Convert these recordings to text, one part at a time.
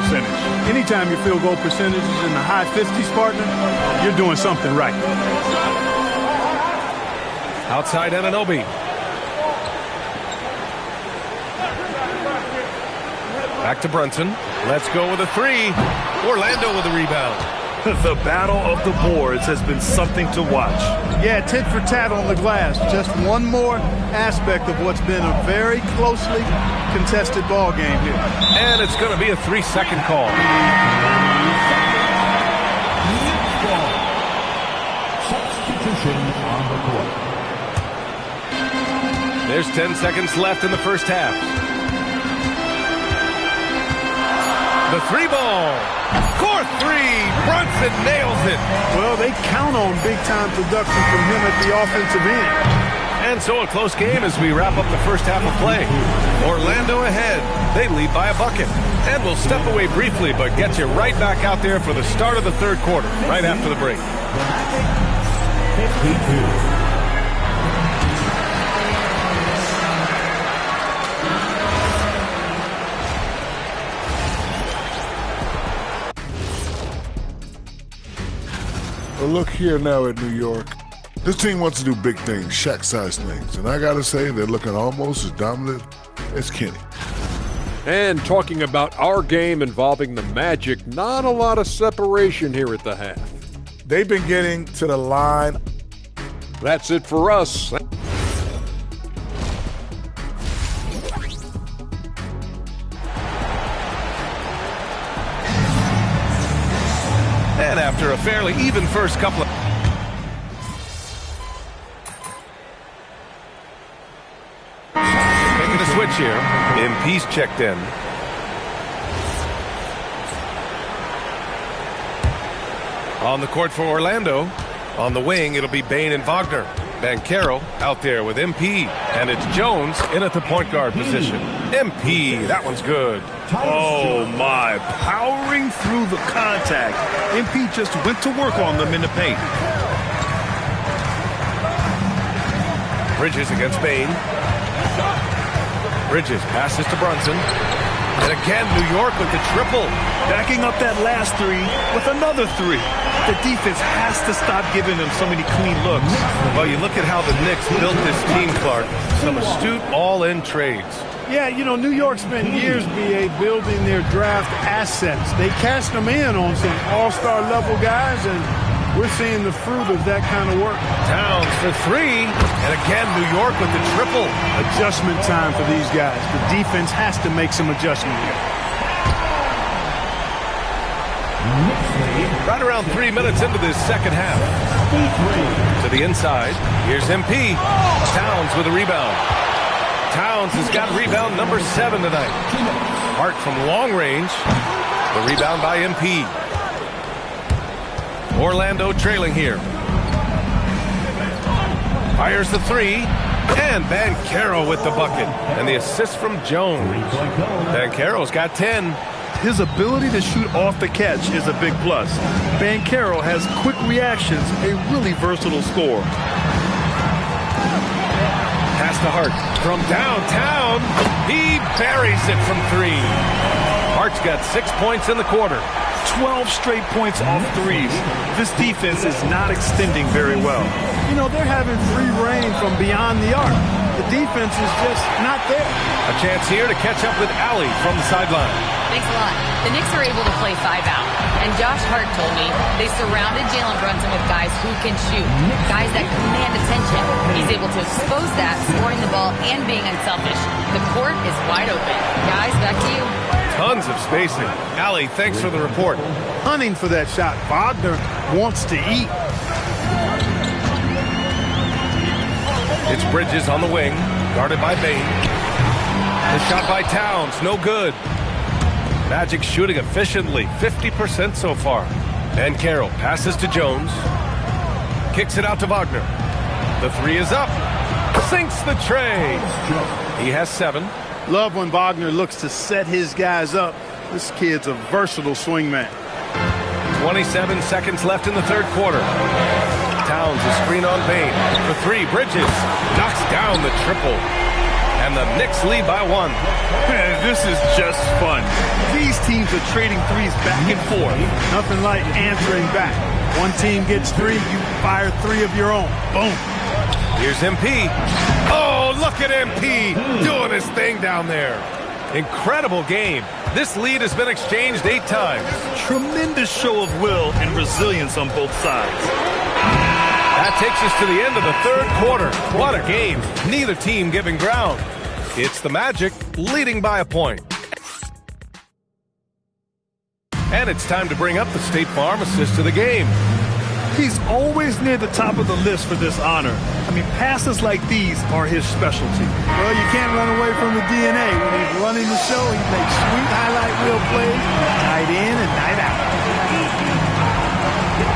percentage. Anytime your field goal percentage is in the high 50s, partner, you're doing something right. Outside Anunoby. Back to Brunson. Let's go with a three. Orlando with a rebound. The battle of the boards has been something to watch. Yeah, tit for tat on the glass. Just one more aspect of what's been a very closely contested ball game here. And it's going to be a 3-second call. Substitution on the court. There's 10 seconds left in the first half. The three ball. Court three. Brunson nails it. Well, they count on big-time production from him at the offensive end. And so a close game as we wrap up the first half of play. Orlando ahead. They lead by a bucket. And we'll step away briefly, but get you right back out there for the start of the third quarter, right after the break. 52. Well, look here now at New York. This team wants to do big things, Shaq-sized things. And I got to say, they're looking almost as dominant as Kenny. And talking about our game involving the Magic, not a lot of separation here at the half. They've been getting to the line. That's it for us. And after a fairly even first couple of... Making a switch here. MP's checked in. On the court for Orlando. On the wing, it'll be Bane and Wagner. Banchero out there with MP. And it's Jones in at the point guard position. MP, that one's good. Oh, my. Powering through the contact. MP just went to work on them in the paint. Bridges against Bane. Bridges passes to Brunson. And again, New York with the triple. Backing up that last three with another three. The defense has to stop giving them so many clean looks. Well, you look at how the Knicks built this team, Clark. Some astute all-in trades. Yeah, you know, New York spent years, B.A., building their draft assets. They cashed them in on some all-star level guys, and we're seeing the fruit of that kind of work. Towns for three. And again, New York with the triple. Adjustment time for these guys. The defense has to make some adjustment here. Right around 3 minutes into this second half. To the inside. Here's MP. Towns with a rebound. Towns has got rebound number 7 tonight. Hart from long range. The rebound by MP. Orlando trailing here. Fires the three. And Banchero with the bucket. And the assist from Jones. Banchero's got 10. His ability to shoot off the catch is a big plus. Banchero has quick reactions, a really versatile scorer. Pass to Hart from downtown. He buries it from three. Hart's got 6 points in the quarter. 12 straight points off threes. This defense is not extending very well. You know, they're having free reign from beyond the arc. The defense is just not there. A chance here to catch up with Allie from the sideline. Thanks a lot. The Knicks are able to play 5 out. And Josh Hart told me they surrounded Jalen Brunson with guys who can shoot, guys that command attention. He's able to expose that, scoring the ball and being unselfish. The court is wide open. Guys, back to you. Tons of spacing. Allie, thanks for the report. Hunting for that shot. Wagner wants to eat. It's Bridges on the wing, guarded by Bane. The shot by Towns, no good. Magic shooting efficiently, 50% so far. Banchero passes to Jones. Kicks it out to Wagner. The three is up. Sinks the tray. He has 7. Love when Wagner looks to set his guys up. This kid's a versatile swingman. 27 seconds left in the third quarter. Towns a screen on Bane. For three, Bridges knocks down the triple. And the Knicks lead by 1. Man, this is just fun. These teams are trading threes back and forth. Nothing like answering back. One team gets 3, you fire 3 of your own. Boom. Here's MP. Oh, look at MP doing his thing down there. Incredible game. This lead has been exchanged 8 times. Tremendous show of will and resilience on both sides. That takes us to the end of the 3rd quarter. What a game. Neither team giving ground. It's the Magic leading by a point. And it's time to bring up the State Farm assist of the game. He's always near the top of the list for this honor. I mean, passes like these are his specialty. Well, you can't run away from the DNA. When he's running the show, he makes sweet highlight reel plays night in and night out.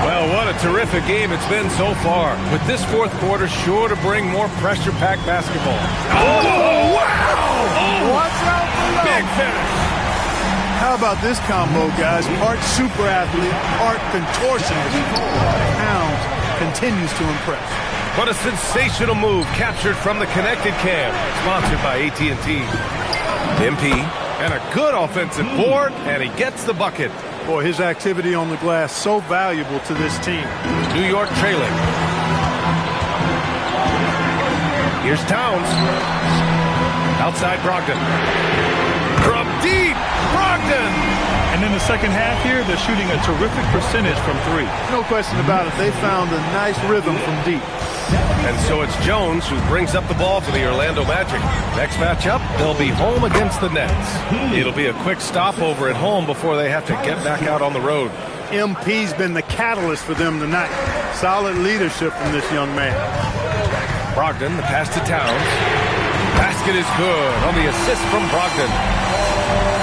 Well, what a terrific game it's been so far. With this 4th quarter sure to bring more pressure-packed basketball. Oh, wow! Watch out below. Big finish. How about this combo, guys? Part super athlete, part contortionist. Pounds continues to impress. What a sensational move captured from the connected cam. Sponsored by AT&T. MP. And a good offensive board, and he gets the bucket. Boy, his activity on the glass so valuable to this team. New York trailing. Here's Towns. Outside Brogdon. From deep, Brogdon! And in the second half here, they're shooting a terrific percentage from 3. No question about it. They found a nice rhythm from deep. And so it's Jones who brings up the ball for the Orlando Magic. Next matchup, they'll be home against the Nets. It'll be a quick stopover at home before they have to get back out on the road. MP's been the catalyst for them tonight. Solid leadership from this young man. Brogdon, the pass to Towns. Basket is good on the assist from Brogdon.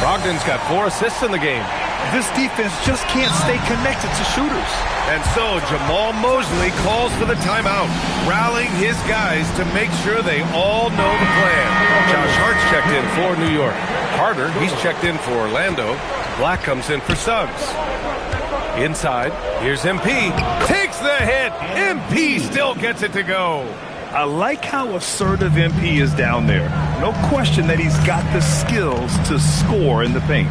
Brogdon's got 4 assists in the game. This defense just can't stay connected to shooters. And so Jamal Mosley calls for the timeout, rallying his guys to make sure they all know the plan. Josh Hart's checked in for New York. Carter, he's checked in for Orlando. Black comes in for Suggs. Inside, here's MP. Takes the hit. MP still gets it to go. I like how assertive MP is down there. No question that he's got the skills to score in the paint.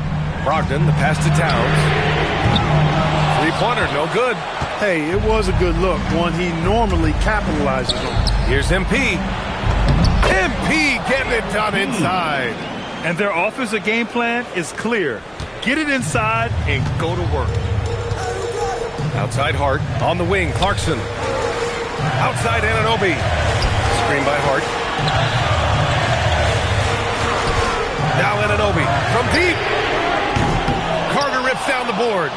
Brogdon, the pass to Towns. 3-pointer, no good. Hey, it was a good look, one he normally capitalizes on. Here's MP. MP getting it done inside. And their offensive game plan is clear. Get it inside and go to work. Outside Hart, on the wing, Clarkson. Outside Anunoby. Screen by Hart. Now Anunoby from deep. Carter rips down the board.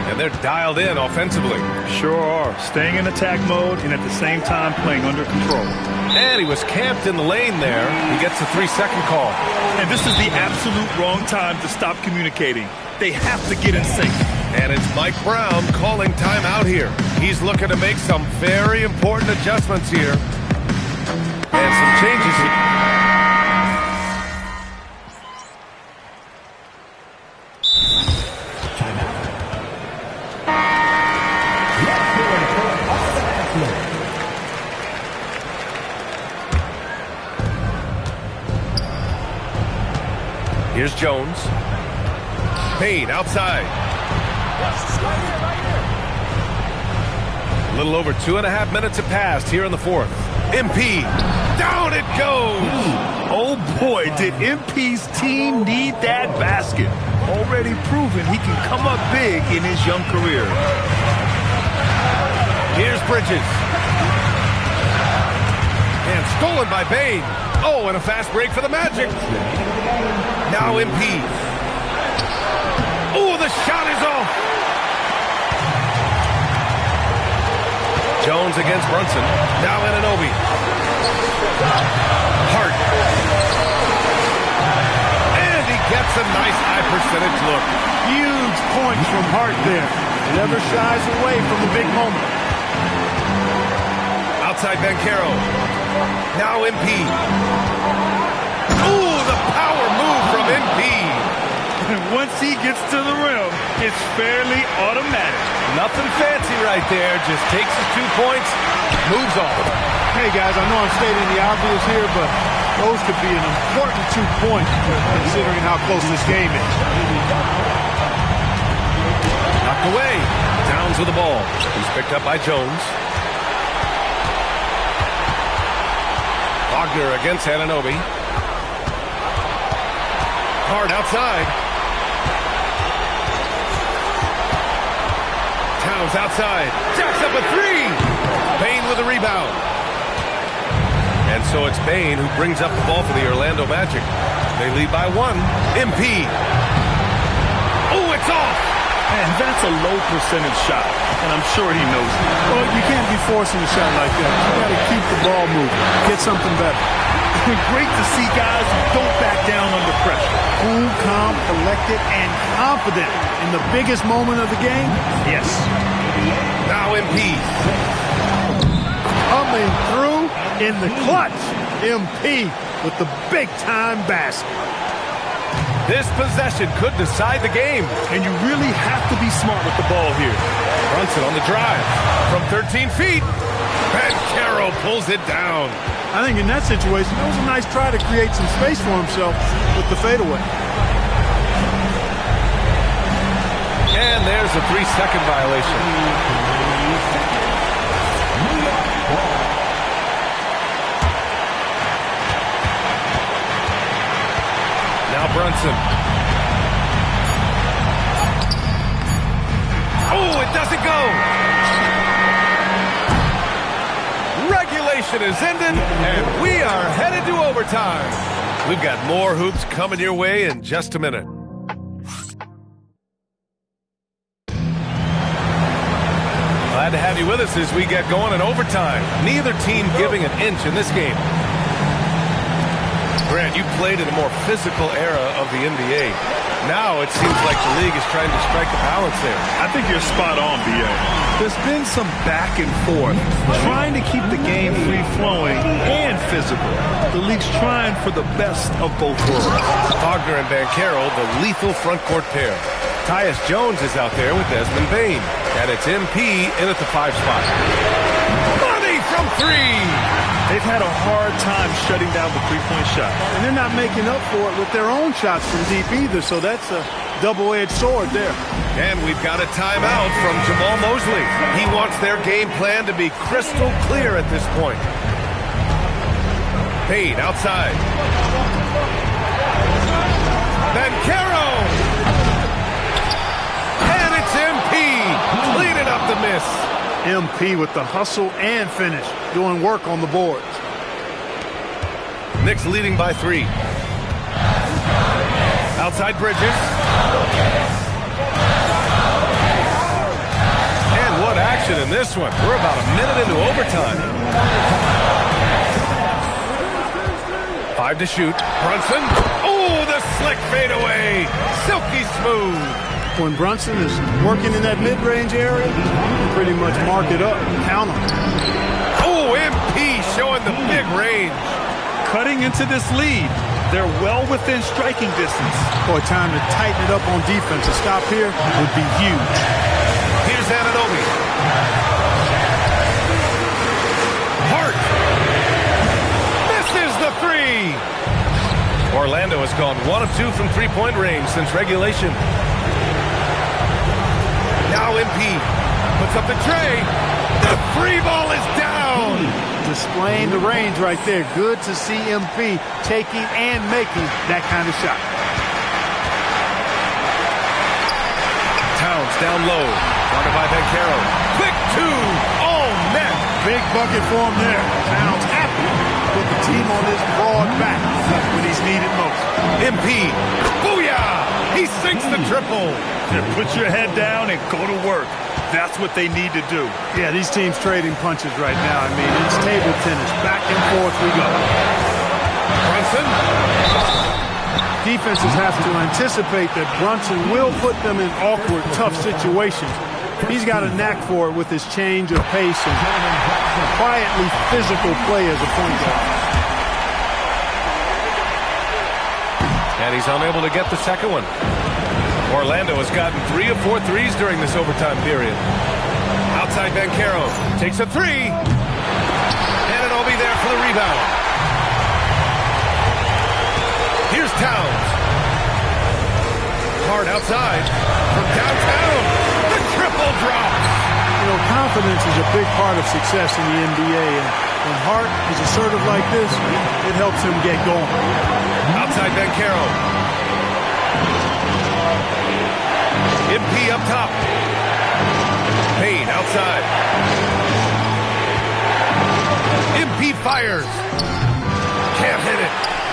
And they're dialed in offensively. Sure are. Staying in attack mode and at the same time playing under control. And he was camped in the lane there. He gets a 3-second call. And this is the absolute wrong time to stop communicating. They have to get in sync. And it's Mike Brown calling timeout here. He's looking to make some very important adjustments here. And some changes here. Here's Jones. Payne outside. A little over 2.5 minutes have passed here in the 4th. MP, down it goes. Oh boy, did MP's team need that basket. Already proven he can come up big in his young career. Here's Bridges. And stolen by Bane. Oh, and a fast break for the Magic. Now MP. Oh, the shot is off. Jones against Brunson. Now Anunoby. Hart. And he gets a nice high percentage look. Huge points from Hart there. Never shies away from the big moment. Outside Banchero. Now MP. Ooh, the power move from MP. And once he gets to the rim, it's fairly automatic. Nothing fancy right there. Just takes his 2 points, moves on. Hey, guys, I know I'm stating the obvious here, but Those could be an important 2 points considering how close this game is. Knocked away. Towns with the ball. He's picked up by Jones. Wagner against Anunoby. Hard outside. Towns outside. Jacks up a three. Bane with a rebound. And so it's Bane who brings up the ball for the Orlando Magic. They lead by one. MP. Oh, it's off. Man, that's a low percentage shot, and I'm sure he knows it. Well, you can't be forcing a shot like that. You got to keep the ball moving. Get something better. Great to see guys who don't back down under pressure. Cool, calm, collected, and confident in the biggest moment of the game? Yes. Now MP. Coming through in the clutch. MP with the big-time basket. This possession could decide the game. And you really have to be smart with the ball here. Brunson on the drive. From 13 feet. Banchero pulls it down. I think in that situation, it was a nice try to create some space for himself with the fadeaway. And there's a 3-second violation. Now Brunson. Oh, it doesn't go. Regulation is ended, and we are headed to overtime. We've got more hoops coming your way in just a minute. Glad to have you with us as we get going in overtime. Neither team giving an inch in this game. Grant, you played in a more physical era of the NBA. Now it seems like the league is trying to strike a balance there. I think you're spot on, B.A. There's been some back and forth, trying to keep the game free-flowing and physical. The league's trying for the best of both worlds. Wagner and Banchero, the lethal front court pair. Tyus Jones is out there with Desmond Bane. And it's MP in at the 5 spot. Money from three! They've had a hard time shutting down the three-point shot. And they're not making up for it with their own shots from deep either, so that's a double-edged sword there. And we've got a timeout from Jamal Mosley. He wants their game plan to be crystal clear at this point. Payne outside. Banchero! And it's MP! Cleaning up the miss. MP with the hustle and finish, doing work on the boards. Knicks leading by 3. Outside Bridges. And what action in this one. We're about a minute into overtime. 5 to shoot. Brunson. Oh, the slick fadeaway. Silky smooth. When Brunson is working in that mid-range area, you can pretty much mark it up and count him. Oh, MP showing the big range. Cutting into this lead. They're well within striking distance. Boy, time to tighten it up on defense. A stop here would be huge. Here's Anunoby. Hart. Misses the three. Orlando has gone 1 of 2 from three-point range since regulation. Now MP puts up the tray. The free ball is down. Displaying the range right there. Good to see MP taking and making that kind of shot. Towns down low. Guarded by Banchero. Quick 2. Oh, net. Big bucket for him there. Towns happy to put the team on his broad back when he's needed most. MP. Booyah! He sinks the triple. Put your head down and go to work. That's what they need to do. Yeah, these teams trading punches right now. I mean, it's table tennis. Back and forth we go. Brunson. Defenses have to anticipate that Brunson will put them in awkward, tough situations. He's got a knack for it with his change of pace and quietly physical play as a point guard. And he's unable to get the second one. Orlando has gotten 3 of 4 threes during this overtime period. Outside Banchero takes a three. Anunoby there for the rebound. Here's Towns. Hard outside from downtown. The triple drop. You know, confidence is a big part of success in the NBA, and when Hart is assertive like this, it helps him get going. Outside Banchero. MP up top. Payne outside. MP fires. Can't hit it.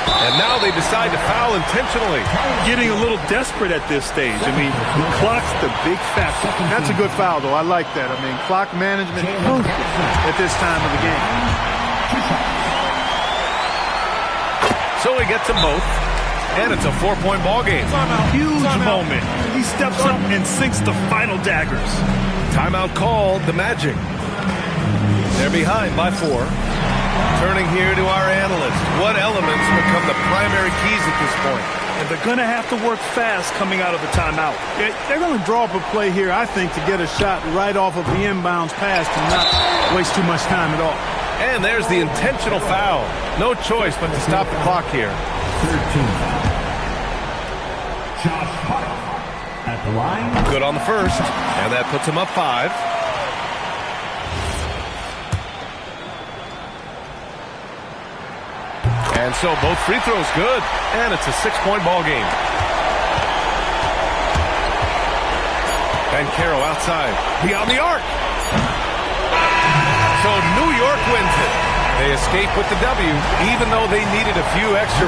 And now they decide to foul intentionally. Getting a little desperate at this stage. I mean, the clock's the big factor. That's a good foul, though. I like that. I mean, clock management at this time of the game. So he gets them both. And it's a 4-point ball game. Huge moment. He steps up and sinks the final daggers. Timeout called, the Magic. They're behind by 4. Turning here to our analyst. What elements become the primary keys at this point? And they're going to have to work fast coming out of the timeout. They're going to draw up a play here, I think, to get a shot right off of the inbounds pass and not waste too much time at all. And there's the intentional foul. No choice but to stop the clock here. 13. Josh Hart at the line. Good on the first, and that puts him up 5. And so both free throws good, and it's a 6-point ball game. Banchero outside, beyond the arc. So New York wins it. They escape with the W, even though they needed a few extra.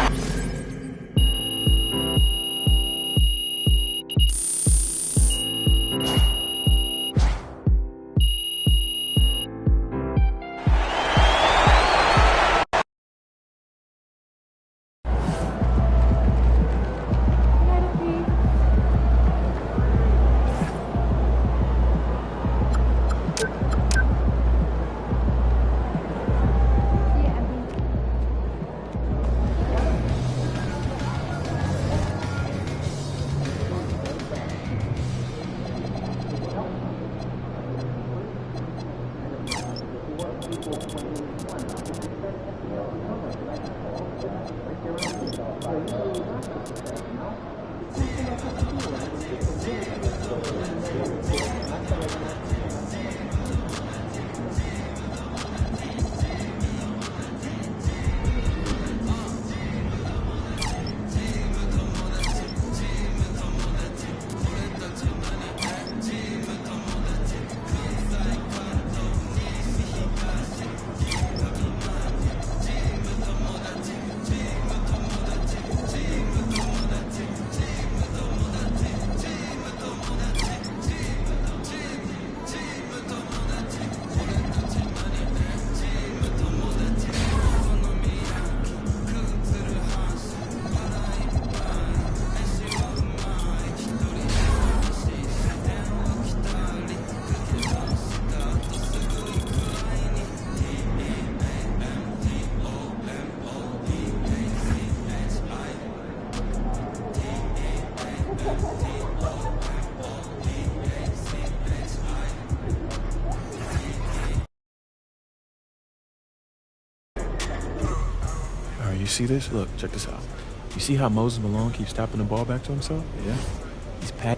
You see this? Look, check this out. You see how Moses Malone keeps tapping the ball back to himself? Yeah. He's pat.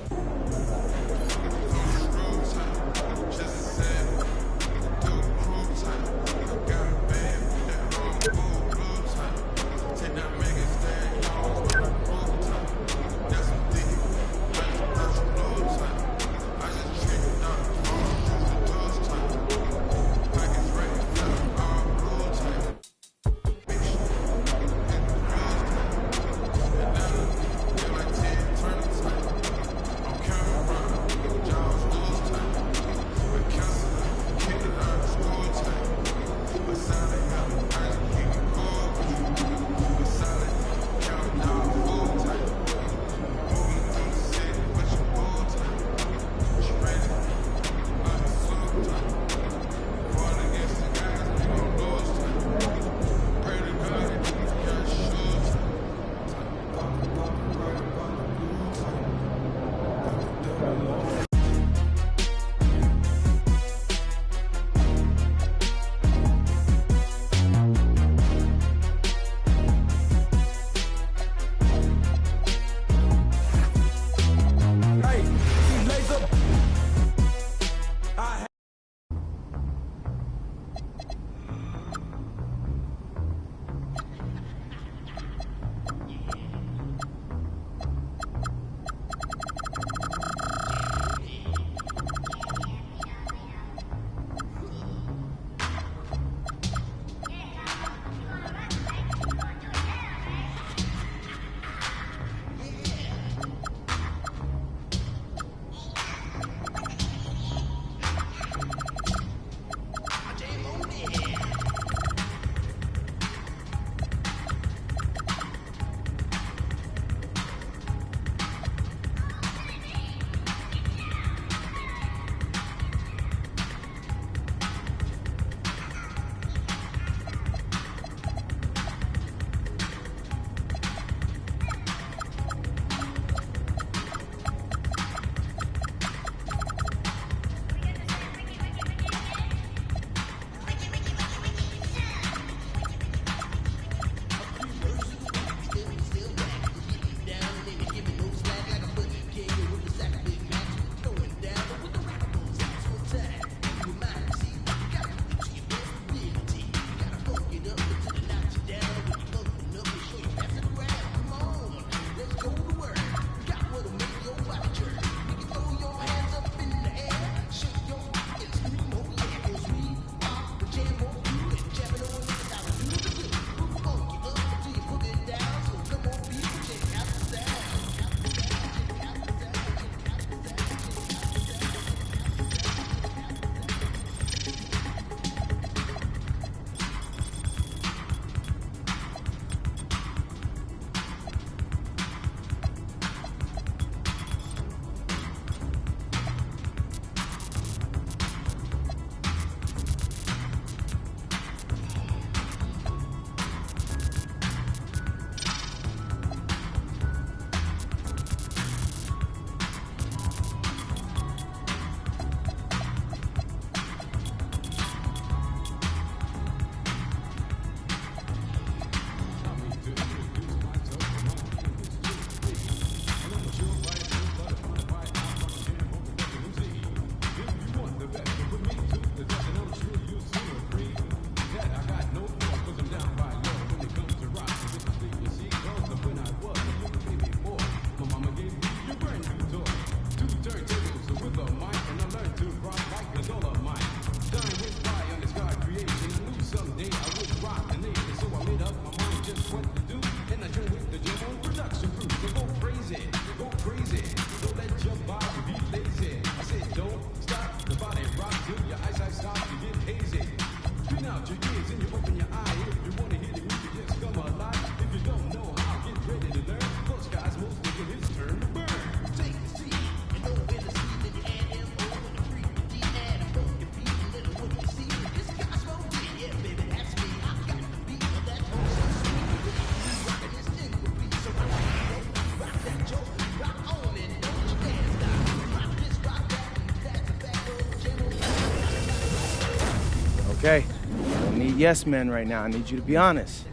Okay, I don't need yes men right now. I need you to be honest.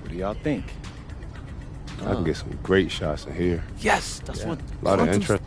What do y'all think? I can get some great shots in here. Yes, that's what. A lot of interest.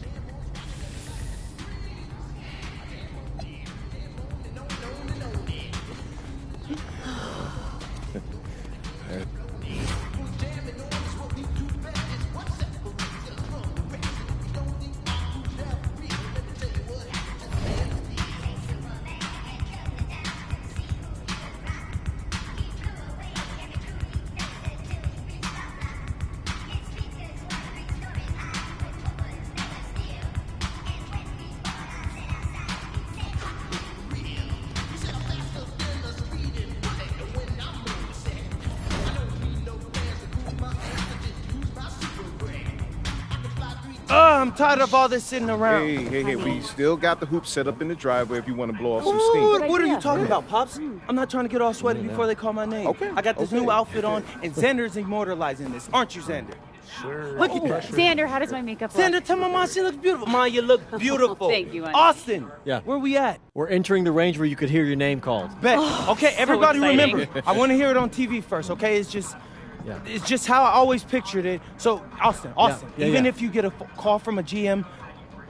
I'm tired of all this sitting around. Hey, we still got the hoop set up in the driveway if you want to blow off some steam. What are you talking about, Pops? I'm not trying to get all sweaty before they call my name. Okay. I got this new outfit on, and Xander's immortalizing this. Aren't you, Xander? Sure. Look at that. Xander, how does my makeup look? Xander, tell my mom she looks beautiful. Ma, you look beautiful. Thank you, honey. Austin. Yeah. Where we at? We're entering the range where you could hear your name called. Bet. Okay, everybody exciting. remember. I want to hear it on TV first, okay? It's just how I always pictured it. So, Austin, even if you get a call from a GM,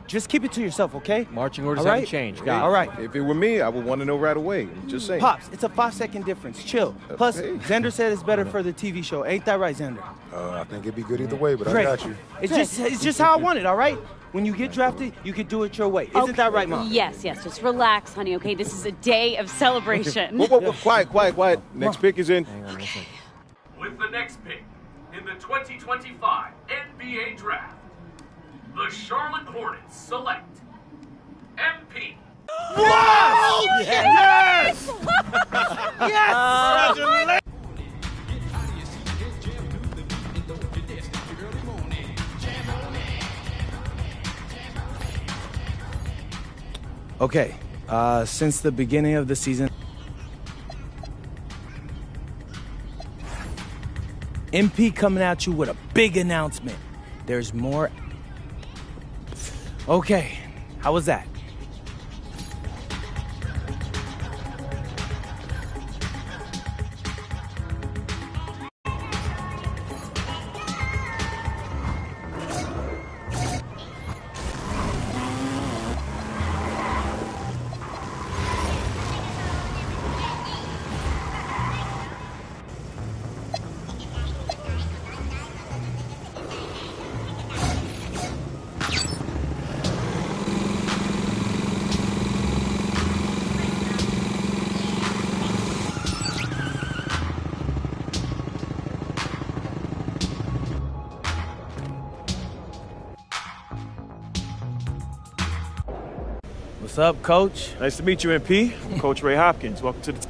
just keep it to yourself, okay? Marching orders All right? haven't changed. Got it. All right. If it were me, I would want to know right away. I'm just saying. Pops, it's a 5-second difference. Chill. Plus, hey. Xander said it's better for the TV show. Ain't that right, Xander? I think it'd be good either way, but Great. I got you. It's just how I want it, all right? When you get drafted, you can do it your way. Isn't that right, Mom? Yes. Just relax, honey, okay? This is a day of celebration. Whoa, quiet. Next pick is in. With the next pick in the 2025 NBA Draft, the Charlotte Hornets select MP. Wow! Yes! Yes! Okay, since the beginning of the season, MP coming at you with a big announcement. There's more. Okay, how was that? What's up, Coach? Nice to meet you, MP. I'm Coach Ray Hopkins. Welcome to the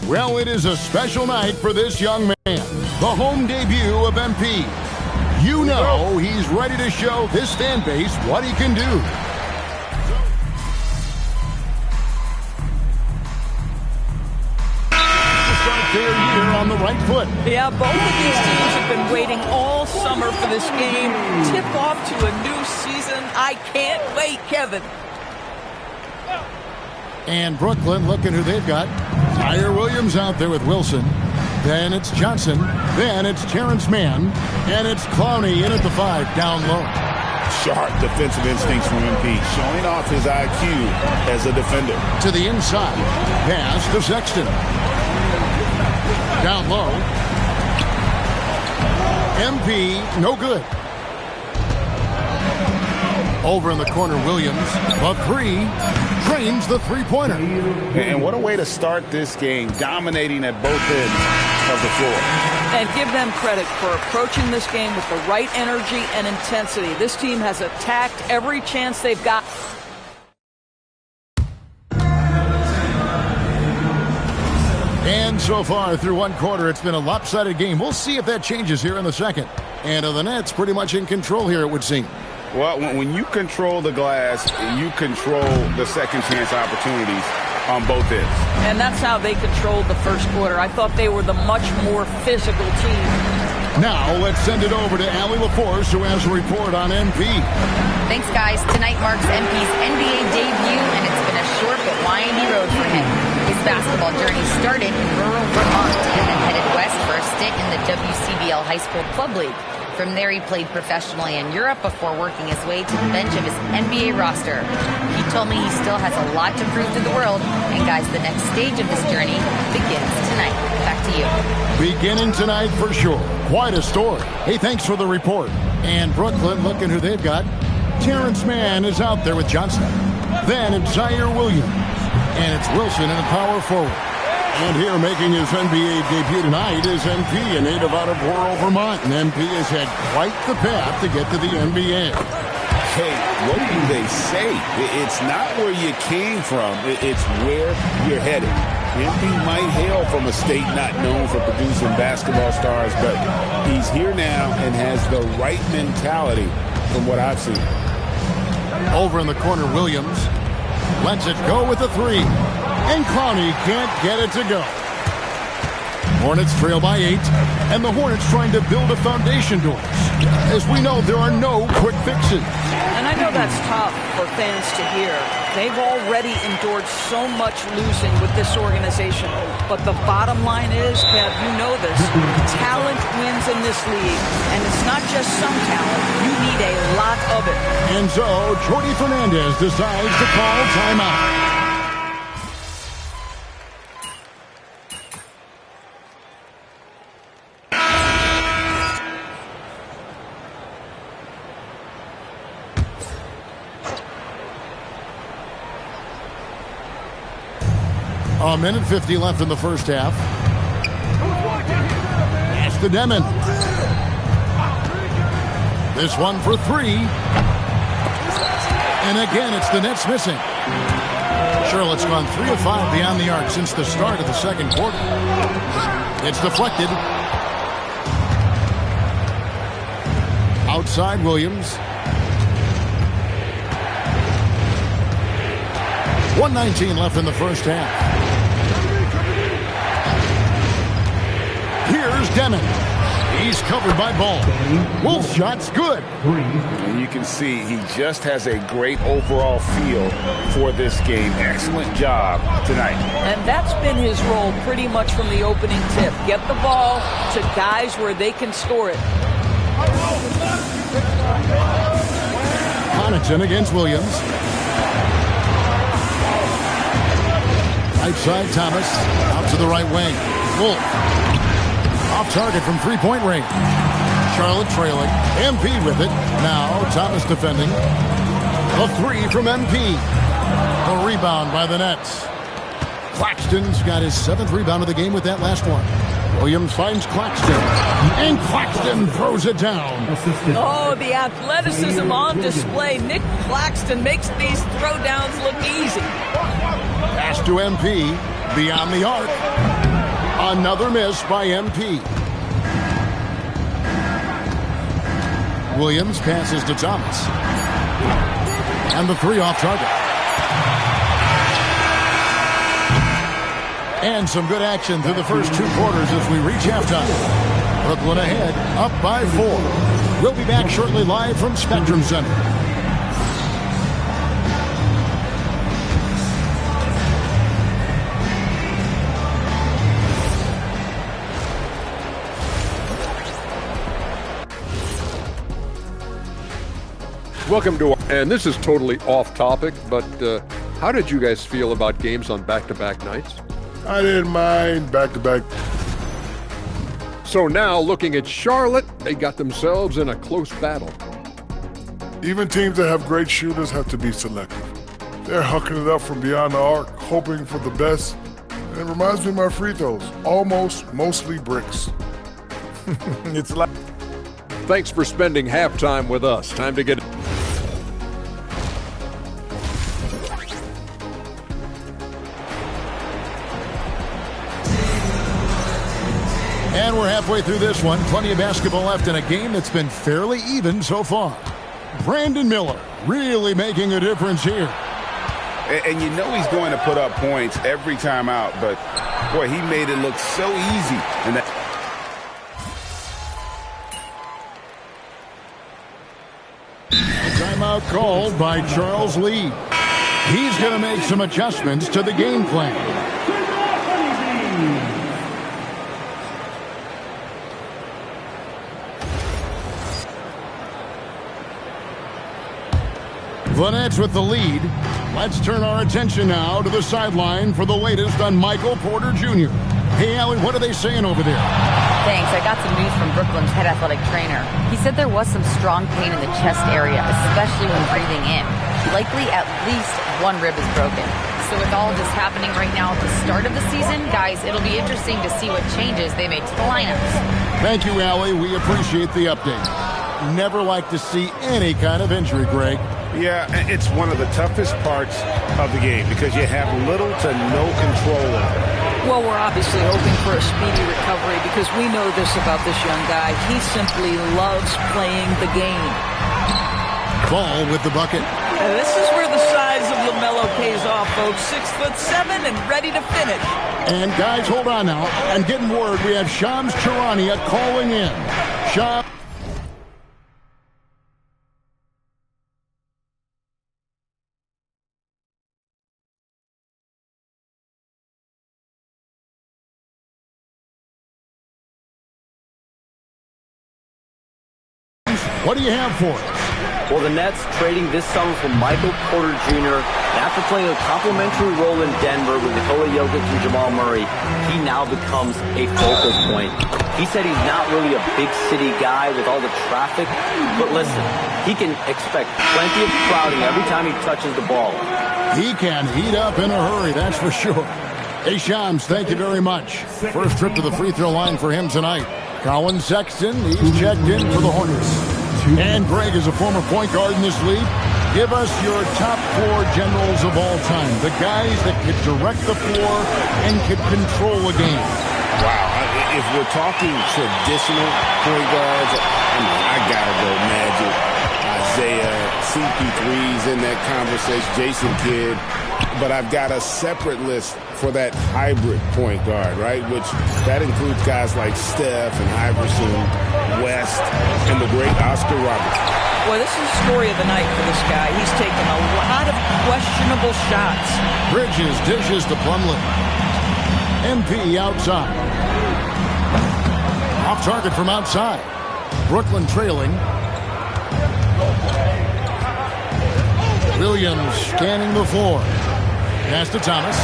Well, it is a special night for this young man. The home debut of MP. You know he's ready to show this fan base what he can do. Their year on the right foot. Yeah, both of these teams have been waiting all summer for this game. Tip off to a new season. I can't wait, Kevin. And Brooklyn, looking who they've got. Zaire Williams out there with Wilson. Then it's Johnson. Then it's Terrence Mann. And it's Clowney in at the 5, down low. Sharp defensive instincts from MP, showing off his IQ as a defender. To the inside. Pass to Sexton. Down low. MP, no good. Over in the corner, Williams. The 3, drains the three-pointer. And what a way to start this game, dominating at both ends of the floor. And give them credit for approaching this game with the right energy and intensity. This team has attacked every chance they've got. And so far through one quarter, it's been a lopsided game. We'll see if that changes here in the second. And the Nets pretty much in control here, it would seem. Well, when you control the glass, you control the second chance opportunities on both ends. And that's how they controlled the first quarter. I thought they were the much more physical team. Now let's send it over to Allie LaForce, who has a report on MP. Thanks, guys. Tonight marks MP's NBA debut, and it's been a short but windy road for him. His basketball journey started in rural Vermont and then headed west for a stint in the WCBL High School Club League. From there, he played professionally in Europe before working his way to the bench of his NBA roster. He told me he still has a lot to prove to the world. And guys, the next stage of this journey begins tonight. Back to you. Beginning tonight for sure. Quite a story. Hey, thanks for the report. And Brooklyn, looking who they've got. Terrence Mann is out there with Johnson. Then it's Zaire Williams. And it's Wilson in the power forward. And here making his NBA debut tonight is MP, a native out of rural Vermont. And MP has had quite the path to get to the NBA. Hey, what do they say? It's not where you came from. It's where you're headed. MP might hail from a state not known for producing basketball stars, but he's here now and has the right mentality from what I've seen. Over in the corner, Williams lets it go with a 3. And Clowney can't get it to go. Hornets trail by 8, and the Hornets trying to build a foundation to us. As we know, there are no quick fixes. And I know that's tough for fans to hear. They've already endured so much losing with this organization. But the bottom line is, Kev, you know this, talent wins in this league. And it's not just some talent. You need a lot of it. And so, Jordi Fernandez decides to call timeout. A minute 50 left in the first half. Pass to Demon. This one for 3. And again, it's the Nets missing. Charlotte's gone 3 of 5 beyond the arc since the start of the second quarter. It's deflected. Outside Williams. 1:19 left in the first half. Here's Demon. He's covered by Ball. Wolf shot's good. And you can see he just has a great overall feel for this game. Excellent job tonight. And that's been his role pretty much from the opening tip. Get the ball to guys where they can score it. Connaughton against Williams. Right side, Thomas. Out to the right wing. Wolf. Off target from three-point range. Charlotte trailing. MP with it. Now Thomas defending. The 3 from MP. The rebound by the Nets. Claxton's got his 7th rebound of the game with that last one. Williams finds Claxton. And Claxton throws it down. Oh, the athleticism on display. Nick Claxton makes these throwdowns look easy. Pass to MP. Beyond the arc. Another miss by MP. Williams passes to Thomas. And the 3 off target. And some good action through the first 2 quarters as we reach halftime. Brooklyn ahead, up by 4. We'll be back shortly live from Spectrum Center. Welcome to, and this is totally off topic, but how did you guys feel about games on back-to-back nights? I didn't mind back-to-back. So now, looking at Charlotte, they got themselves in a close battle. Even teams that have great shooters have to be selective. They're hucking it up from beyond the arc, hoping for the best. And it reminds me of my free throws. Almost, mostly bricks. It's like... Thanks for spending halftime with us. Time to get... And we're halfway through this one. Plenty of basketball left in a game that's been fairly even so far. Brandon Miller really making a difference here. And you know he's going to put up points every time out, but boy, he made it look so easy. And that timeout called by Charles Lee. He's going to make some adjustments to the game plan. Vanette's with the lead. Let's turn our attention now to the sideline for the latest on Michael Porter Jr. Hey, Allie, what are they saying over there? Thanks. I got some news from Brooklyn's head athletic trainer. He said there was some strong pain in the chest area, especially when breathing in. Likely at least 1 rib is broken. So with all of this happening right now at the start of the season, guys, it'll be interesting to see what changes they make to the lineups. Thank you, Allie. We appreciate the update. Never like to see any kind of injury, Greg. Yeah, it's one of the toughest parts of the game because you have little to no control of it. Well, we're obviously hoping for a speedy recovery because we know this about this young guy. He simply loves playing the game. Ball with the bucket. And this is where the size of LaMelo pays off, folks. 6'7" and ready to finish. And guys, hold on now. I'm getting word we have Shams Charania calling in. Shams. What do you have for us? Well, the Nets trading this summer for Michael Porter Jr. After playing a complimentary role in Denver with Nikola Jokic and Jamal Murray, he now becomes a focal point. He said he's not really a big city guy with all the traffic, but listen, he can expect plenty of crowding every time he touches the ball. He can heat up in a hurry, that's for sure. Hey, Shams, thank you very much. First trip to the free throw line for him tonight. Colin Sexton, he's checked in for the Hornets. And Greg is a former point guard in this league. Give us your top 4 generals of all time. The guys that could direct the floor and could control a game. Wow. If we're talking traditional point guards, I gotta go Magic, Isaiah, CP3's in that conversation, Jason Kidd. But I've got a separate list for that hybrid point guard, right? Which that includes guys like Steph and Iverson, West, and the great Oscar Robertson. Well, this is the story of the night for this guy. He's taken a lot of questionable shots. Bridges dishes to Plumlee. MP outside. Off target from outside. Brooklyn trailing. Williams scanning the floor. Pass to Thomas.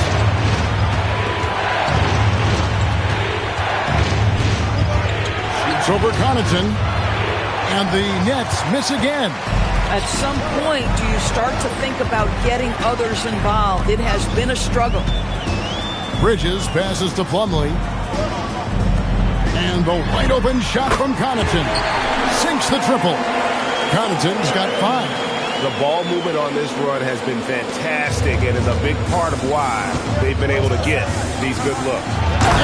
Shoots over Connaughton. And the Nets miss again. At some point, do you start to think about getting others involved? It has been a struggle. Bridges passes to Plumlee. And the wide open shot from Connaughton. Sinks the triple. Connaughton's got 5. The ball movement on this run has been fantastic and is a big part of why they've been able to get these good looks.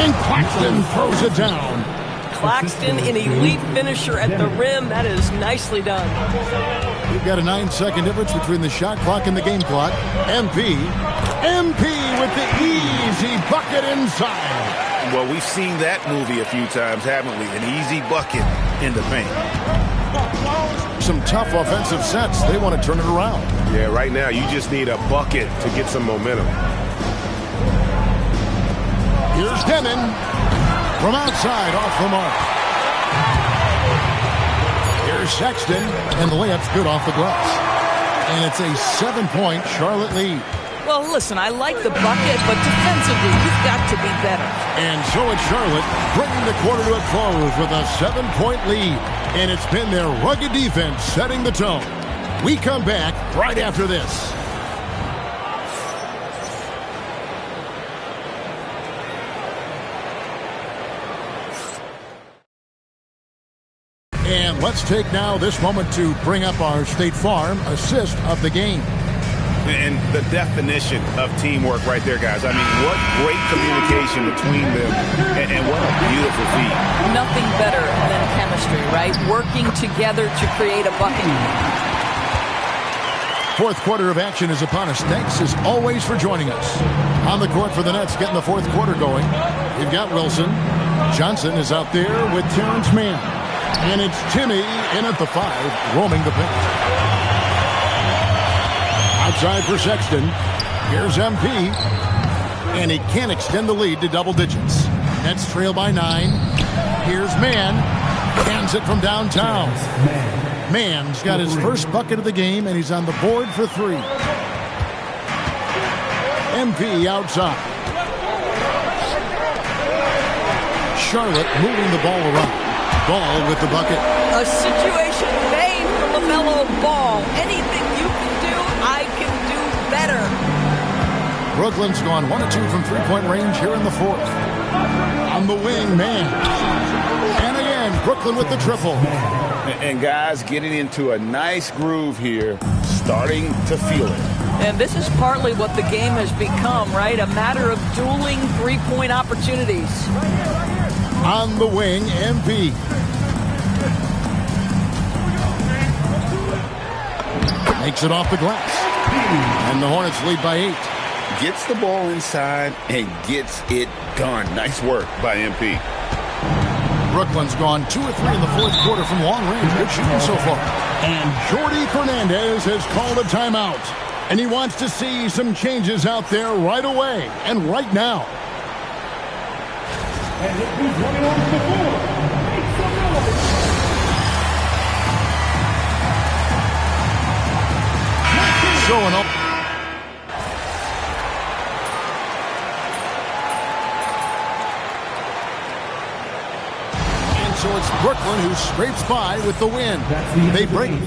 And Claxton throws it down. Claxton, an elite finisher at the rim. That is nicely done. We've got a 9-second difference between the shot clock and the game clock. MP with the easy bucket inside. Well, we've seen that movie a few times, haven't we? An easy bucket in the paint. Some tough offensive sets. They want to turn it around. Yeah, right now you just need a bucket to get some momentum. Here's Demon from outside, off the mark. Here's Sexton, and the layup's good off the glass. And it's a 7-point Charlotte lead. Well, listen, I like the bucket, but defensively, you've got to be better. And so it's Charlotte bringing the quarter to a close with a 7-point lead. And it's been their rugged defense setting the tone. We come back right after this. And let's take now this moment to bring up our State Farm assist of the game. And the definition of teamwork right there, guys. I mean, what great communication between them, and what a beautiful feat. Nothing better than chemistry, right? Working together to create a bucket. Fourth quarter of action is upon us. Thanks, as always, for joining us. On the court for the Nets, getting the fourth quarter going. You've got Wilson. Johnson is out there with Terrence Mann. And it's Timmy in at the 5, roaming the paint. Outside for Sexton. Here's MP. And he can't extend the lead to double digits. Nets trail by 9. Here's Mann. Hands it from downtown. Mann's got his first bucket of the game, and he's on the board for 3. MP outside. Charlotte moving the ball around. Ball with the bucket. A situation made for LaMelo Ball. Anything you can do, I can do better. Brooklyn's gone 1 of 2 from three-point range here in the fourth. On the wing, Mann. And again, Brooklyn with the triple. And guys, getting into a nice groove here, starting to feel it. And this is partly what the game has become, right? A matter of dueling three-point opportunities. On the wing, MP. Makes it off the glass. And the Hornets lead by 8. Gets the ball inside and gets it done. Nice work by MP. Brooklyn's gone 2 of 3 in the fourth quarter from long range. Good shooting so far. And Jordi Fernandez has called a timeout. And he wants to see some changes out there right away and right now. And he's running on the floor. Showing up. And so it's Brooklyn who scrapes by with the win. They break.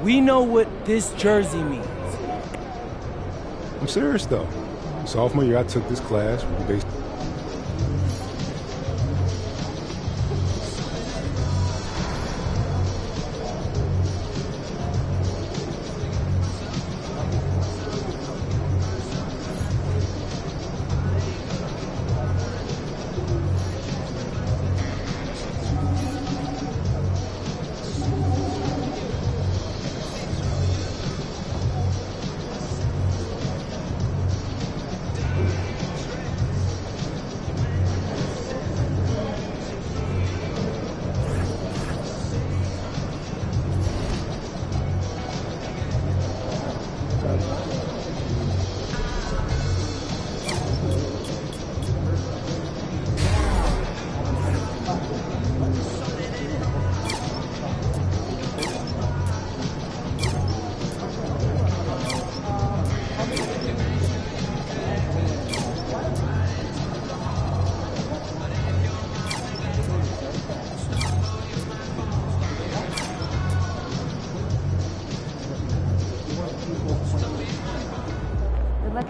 We know what this jersey means. I'm serious, though. Sophomore year, I took this class.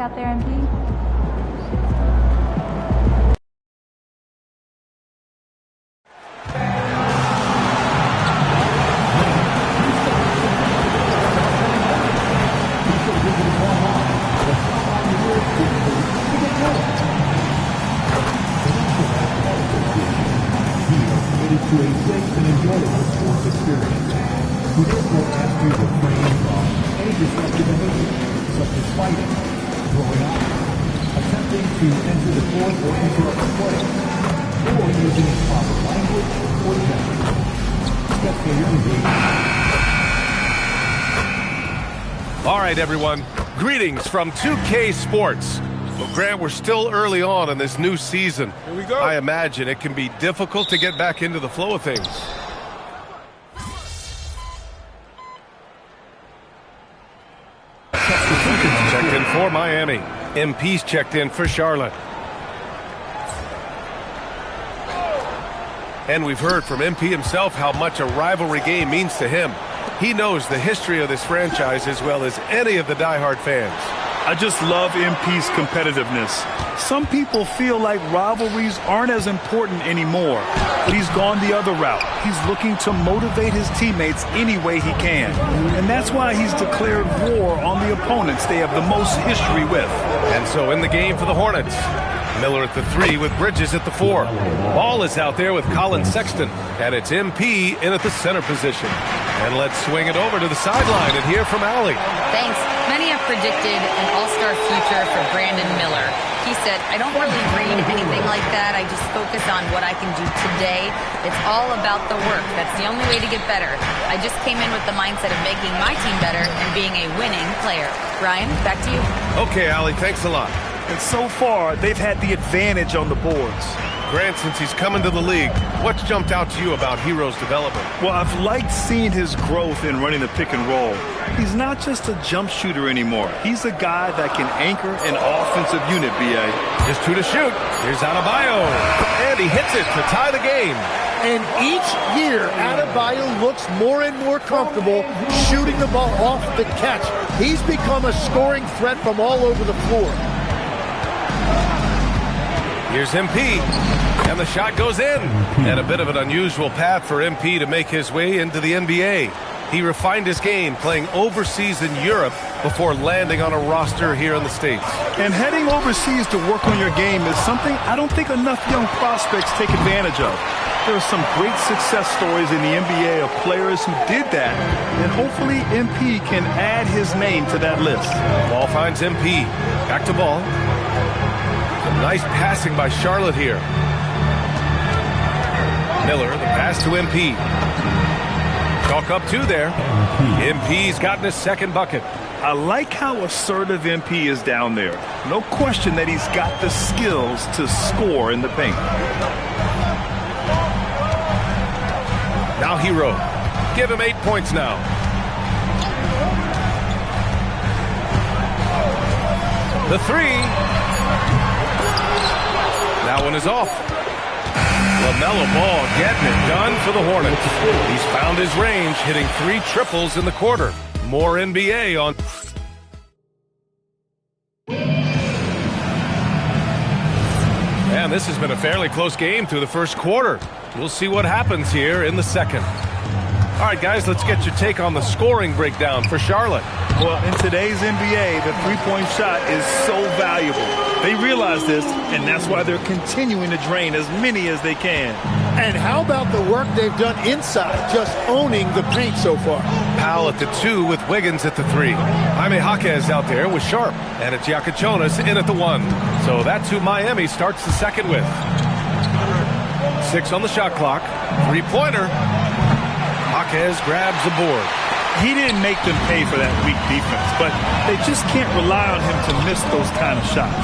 out there, MP? To a safe and enjoyable sports experience. We therefore ask you to refrain from any disruptive behavior, such as fighting, throwing up, attempting to enter the court or interrupt the play, or using improper language or gestures. Spectators engage. All right, everyone. Greetings from 2K Sports. Well, Grant, we're still early on in this new season. Here we go. I imagine it can be difficult to get back into the flow of things. Checked in for Miami. MP's checked in for Charlotte. And we've heard from MP himself how much a rivalry game means to him. He knows the history of this franchise as well as any of the diehard fans. I just love MP's competitiveness. Some people feel like rivalries aren't as important anymore, but he's gone the other route. He's looking to motivate his teammates any way he can. And that's why he's declared war on the opponents they have the most history with. And so in the game for the Hornets, Miller at the 3 with Bridges at the 4. Ball is out there with Colin Sexton, and it's MP in at the center position. And let's swing it over to the sideline and hear from Allie. Thanks. Many have predicted an all-star future for Brandon Miller. He said, I don't really read anything like that. I just focus on what I can do today. It's all about the work. That's the only way to get better. I just came in with the mindset of making my team better and being a winning player. Ryan, back to you. Okay, Allie, thanks a lot. And so far, they've had the advantage on the boards. Grant, since he's come into the league, what's jumped out to you about Hero's development? Well, I've liked seeing his growth in running the pick and roll. He's not just a jump shooter anymore. He's a guy that can anchor an offensive unit, B.A. Just 2 to shoot. Here's Adebayo. And he hits it to tie the game. And each year, Adebayo looks more and more comfortable shooting the ball off the catch. He's become a scoring threat from all over the floor. Here's MP, and the shot goes in. And a bit of an unusual path for MP to make his way into the NBA. He refined his game playing overseas in Europe before landing on a roster here in the States. And heading overseas to work on your game is something I don't think enough young prospects take advantage of. There are some great success stories in the NBA of players who did that, and hopefully MP can add his name to that list. Ball finds MP. Back to Ball. Nice passing by Charlotte here. Miller, the pass to MP. Chalk up 2 there. MP's gotten his second bucket. I like how assertive MP is down there. No question that he's got the skills to score in the paint. Now Hero. Give him 8 points now. The 3. That one is off. LaMelo Ball getting it done for the Hornets. He's found his range, hitting 3 triples in the quarter. More NBA on. And this has been a fairly close game through the first quarter. We'll see what happens here in the second. All right, guys, let's get your take on the scoring breakdown for Charlotte. Well, in today's NBA, the three-point shot is so valuable. They realize this, and that's why they're continuing to drain as many as they can. And how about the work they've done inside, just owning the paint so far? Powell at the 2 with Wiggins at the 3. Jaime Jaquez out there with Sharp, and it's Iacochonas in at the 1. So that's who Miami starts the second with. 6 on the shot clock. 3-pointer. Jaquez grabs the board. He didn't make them pay for that weak defense, but they just can't rely on him to miss those kind of shots.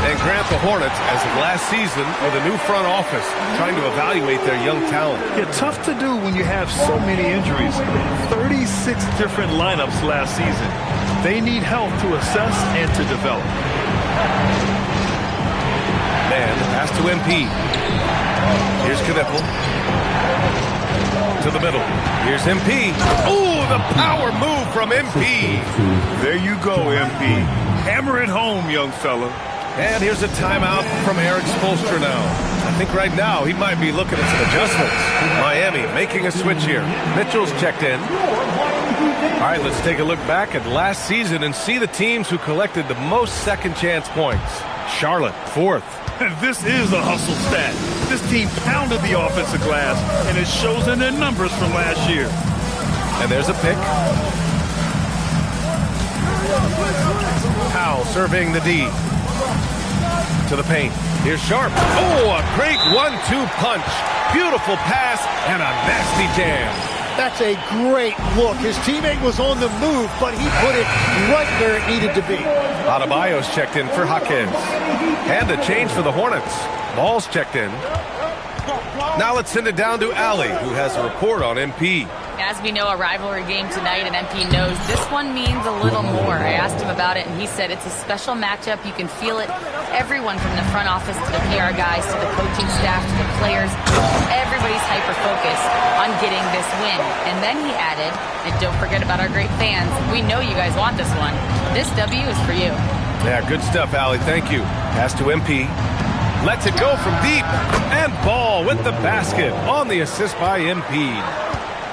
And Grant, the Hornets, as of last season, with a new front office, trying to evaluate their young talent. Yeah, tough to do when you have so many injuries. 36 different lineups last season. They need help to assess and to develop. Man, pass to MP. Here's Knipple. To the middle. Here's MP. Ooh, the power move from MP. There you go, MP. Hammer it home, young fella. And here's a timeout from Eric Spoelstra now. I think right now he might be looking at some adjustments. Miami making a switch here. Mitchell's checked in. All right, let's take a look back at last season and see the teams who collected the most second chance points. Charlotte, 4th. This is a hustle stat. This team pounded the offensive glass, and it shows in their numbers from last year. And there's a pick. Powell surveying the D. To the paint. Here's Sharp. Oh, a great 1-2 punch. Beautiful pass and a nasty jam. That's a great look. His teammate was on the move, but he put it right where it needed to be. Adebayo's checked in for Hawkins. And a change for the Hornets. Ball's checked in. Now let's send it down to Allie, who has a report on MP. As we know, a rivalry game tonight, and MP knows this one means a little more. I asked him about it, and he said it's a special matchup. You can feel it. Everyone from the front office to the PR guys to the coaching staff to the players, everybody's hyper-focused on getting this win. And then he added, and don't forget about our great fans, we know you guys want this one. This W is for you. Yeah, good stuff, Allie. Thank you. Pass to MP. Lets it go from deep. And Ball with the basket on the assist by MP.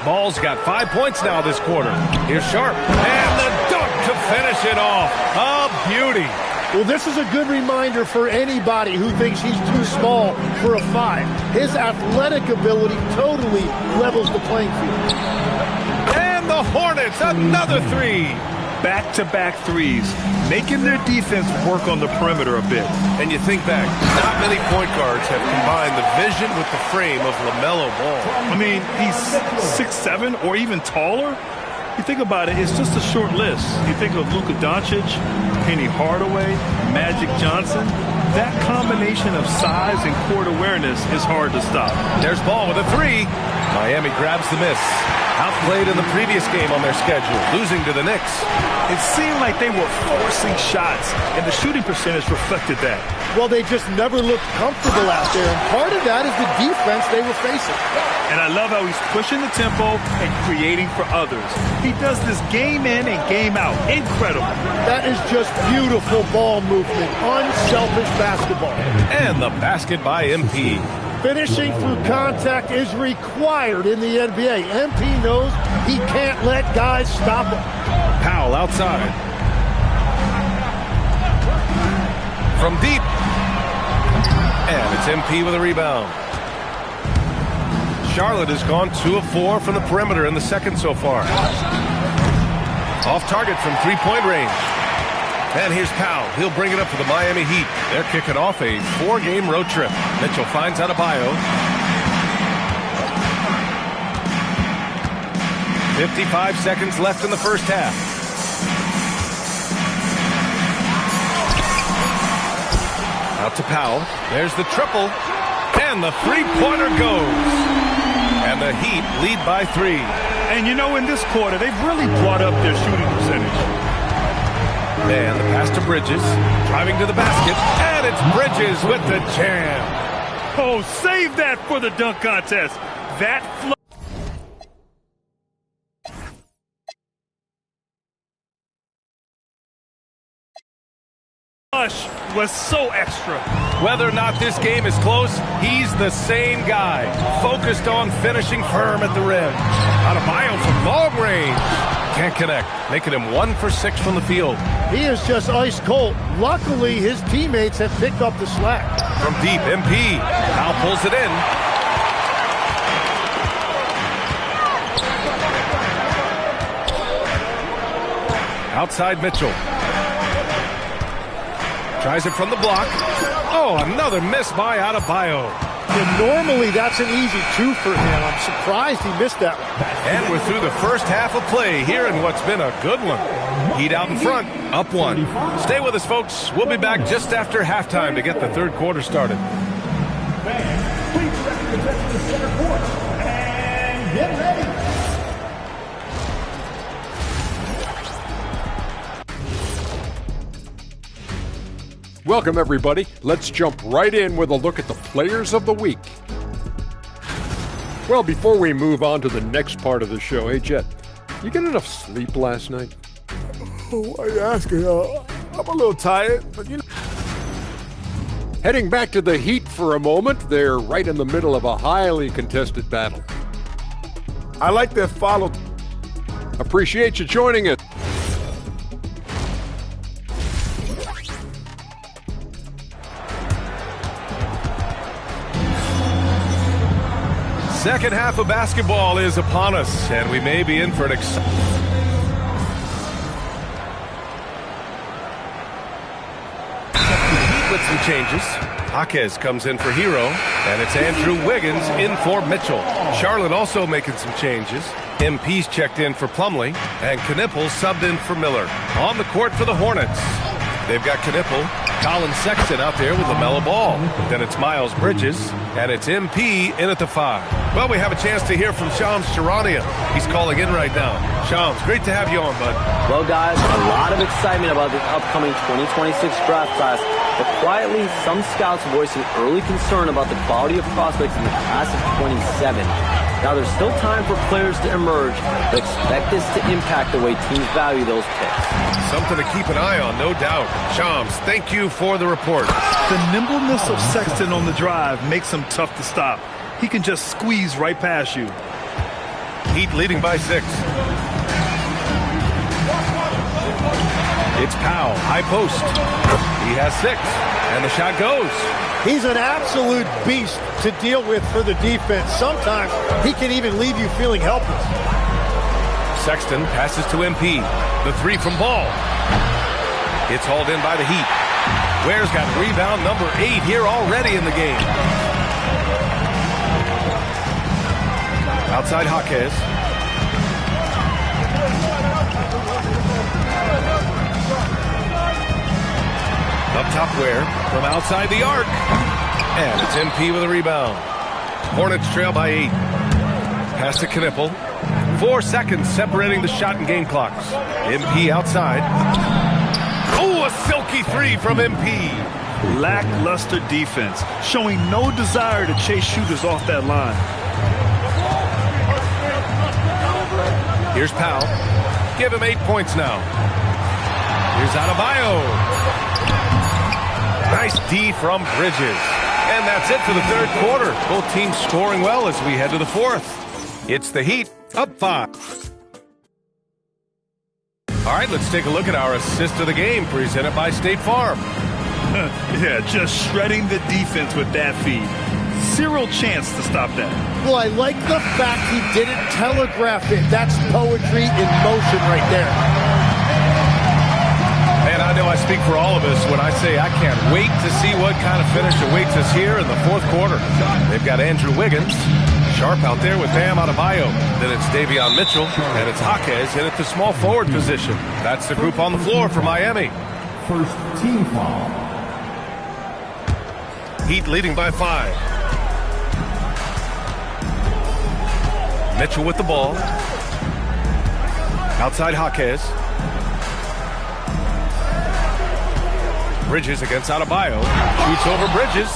Ball's got 5 points now this quarter. Here's Sharp. And the dunk to finish it off. A beauty. Well, this is a good reminder for anybody who thinks he's too small for a 5. His athletic ability totally levels the playing field. And the Hornets, another 3. Back-to-back threes, making their defense work on the perimeter a bit. And you think back, not many point guards have combined the vision with the frame of LaMelo Ball. I mean, he's 6'7", or even taller. You think about it, it's just a short list. You think of Luka Doncic, Penny Hardaway, Magic Johnson. That combination of size and court awareness is hard to stop. There's Ball with a 3. Miami grabs the miss. Outplayed in the previous game on their schedule, losing to the Knicks. It seemed like they were forcing shots, and the shooting percentage reflected that. Well, they just never looked comfortable out there, and part of that is the defense they were facing. And I love how he's pushing the tempo and creating for others. He does this game in and game out. Incredible. That is just beautiful ball movement, unselfish basketball. And the basket by MP. Finishing through contact is required in the NBA. MP knows he can't let guys stop him. Powell outside. From deep. And it's MP with a rebound. Charlotte has gone 2 of 4 from the perimeter in the second so far. Off target from three-point range. And here's Powell. He'll bring it up for the Miami Heat. They're kicking off a 4-game road trip. Mitchell finds Adebayo. 55 seconds left in the first half. Out to Powell. There's the triple. And the three-pointer goes. And the Heat lead by 3. And you know, in this quarter, they've really brought up their shooting percentage. And the pass to Bridges, driving to the basket, and it's Bridges with the jam. Oh, save that for the dunk contest. That flush was so extra. Whether or not this game is close, he's the same guy, focused on finishing firm at the rim. Adebayo from long range. Can't connect, making him 1 for 6 from the field. He is just ice cold. Luckily, his teammates have picked up the slack. From deep, MP. Now pulls it in. Outside Mitchell. Tries it from the block. Oh, another miss by Adebayo. And normally that's an easy 2 for him. I'm surprised he missed that one. And we're through the first half of play here in what's been a good one. Heat out in front, up 1. Stay with us, folks. We'll be back just after halftime to get the third quarter started. Please represent the center court and get ready. Welcome, everybody. Let's jump right in with a look at the players of the week. Well, before we move on to the next part of the show, hey, Jet, you get enough sleep last night? Why are you asking? I'm a little tired, but you know. Heading back to the Heat for a moment, they're right in the middle of a highly contested battle. I like that follow. Appreciate you joining us. Second half of basketball is upon us, and we may be in for an exciting. With some changes. Jaquez comes in for Hero, and it's Andrew Wiggins in for Mitchell. Charlotte also making some changes. MP's checked in for Plumlee, and Knippel subbed in for Miller. On the court for the Hornets, they've got Knippel, Colin Sexton out there with LaMelo Ball. Then it's Miles Bridges, and it's MP in at the 5. Well, we have a chance to hear from Shams Charania. He's calling in right now. Shams, great to have you on, bud. Well, guys, a lot of excitement about this upcoming 2026 draft class, but quietly, some scouts voicing early concern about the quality of prospects in the class of 27. Now, there's still time for players to emerge, but expect this to impact the way teams value those picks. Something to keep an eye on, no doubt. Shams, thank you for the report. The nimbleness of Sexton on the drive makes him tough to stop. He can just squeeze right past you. Heat leading by 6. It's Powell, high post. He has 6, and the shot goes. He's an absolute beast to deal with for the defense. Sometimes he can even leave you feeling helpless. Sexton passes to MP. The 3 from Ball. It's hauled in by the Heat. Ware's got rebound number 8 here already in the game. Outside Jaquez. Up top Ware from outside the arc. And it's MP with a rebound. Hornets trail by 8. Pass to Knippel. 4 seconds separating the shot and game clocks. MP outside. Oh, a silky 3 from MP. Lackluster defense, showing no desire to chase shooters off that line. Here's Powell. Give him 8 points now. Here's Adebayo. Nice D from Bridges. And that's it for the third quarter. Both teams scoring well as we head to the fourth. It's the Heat up 5. All right, let's take a look at our assist of the game presented by State Farm. Yeah, just shredding the defense with that feed. Zero chance to stop that. Well, I like the fact he didn't telegraph it. That's poetry in motion right there. And I know I speak for all of us when I say I can't wait to see what kind of finish awaits us here in the fourth quarter. They've got Andrew Wiggins, Sharp out there with Bam Adebayo. Then it's Davion Mitchell, and it's Jaquez in at the small forward position. That's the group on the floor for Miami. First team foul. Heat leading by 5. Mitchell with the ball. Outside Jaquez. Bridges against Adebayo. Shoots over Bridges.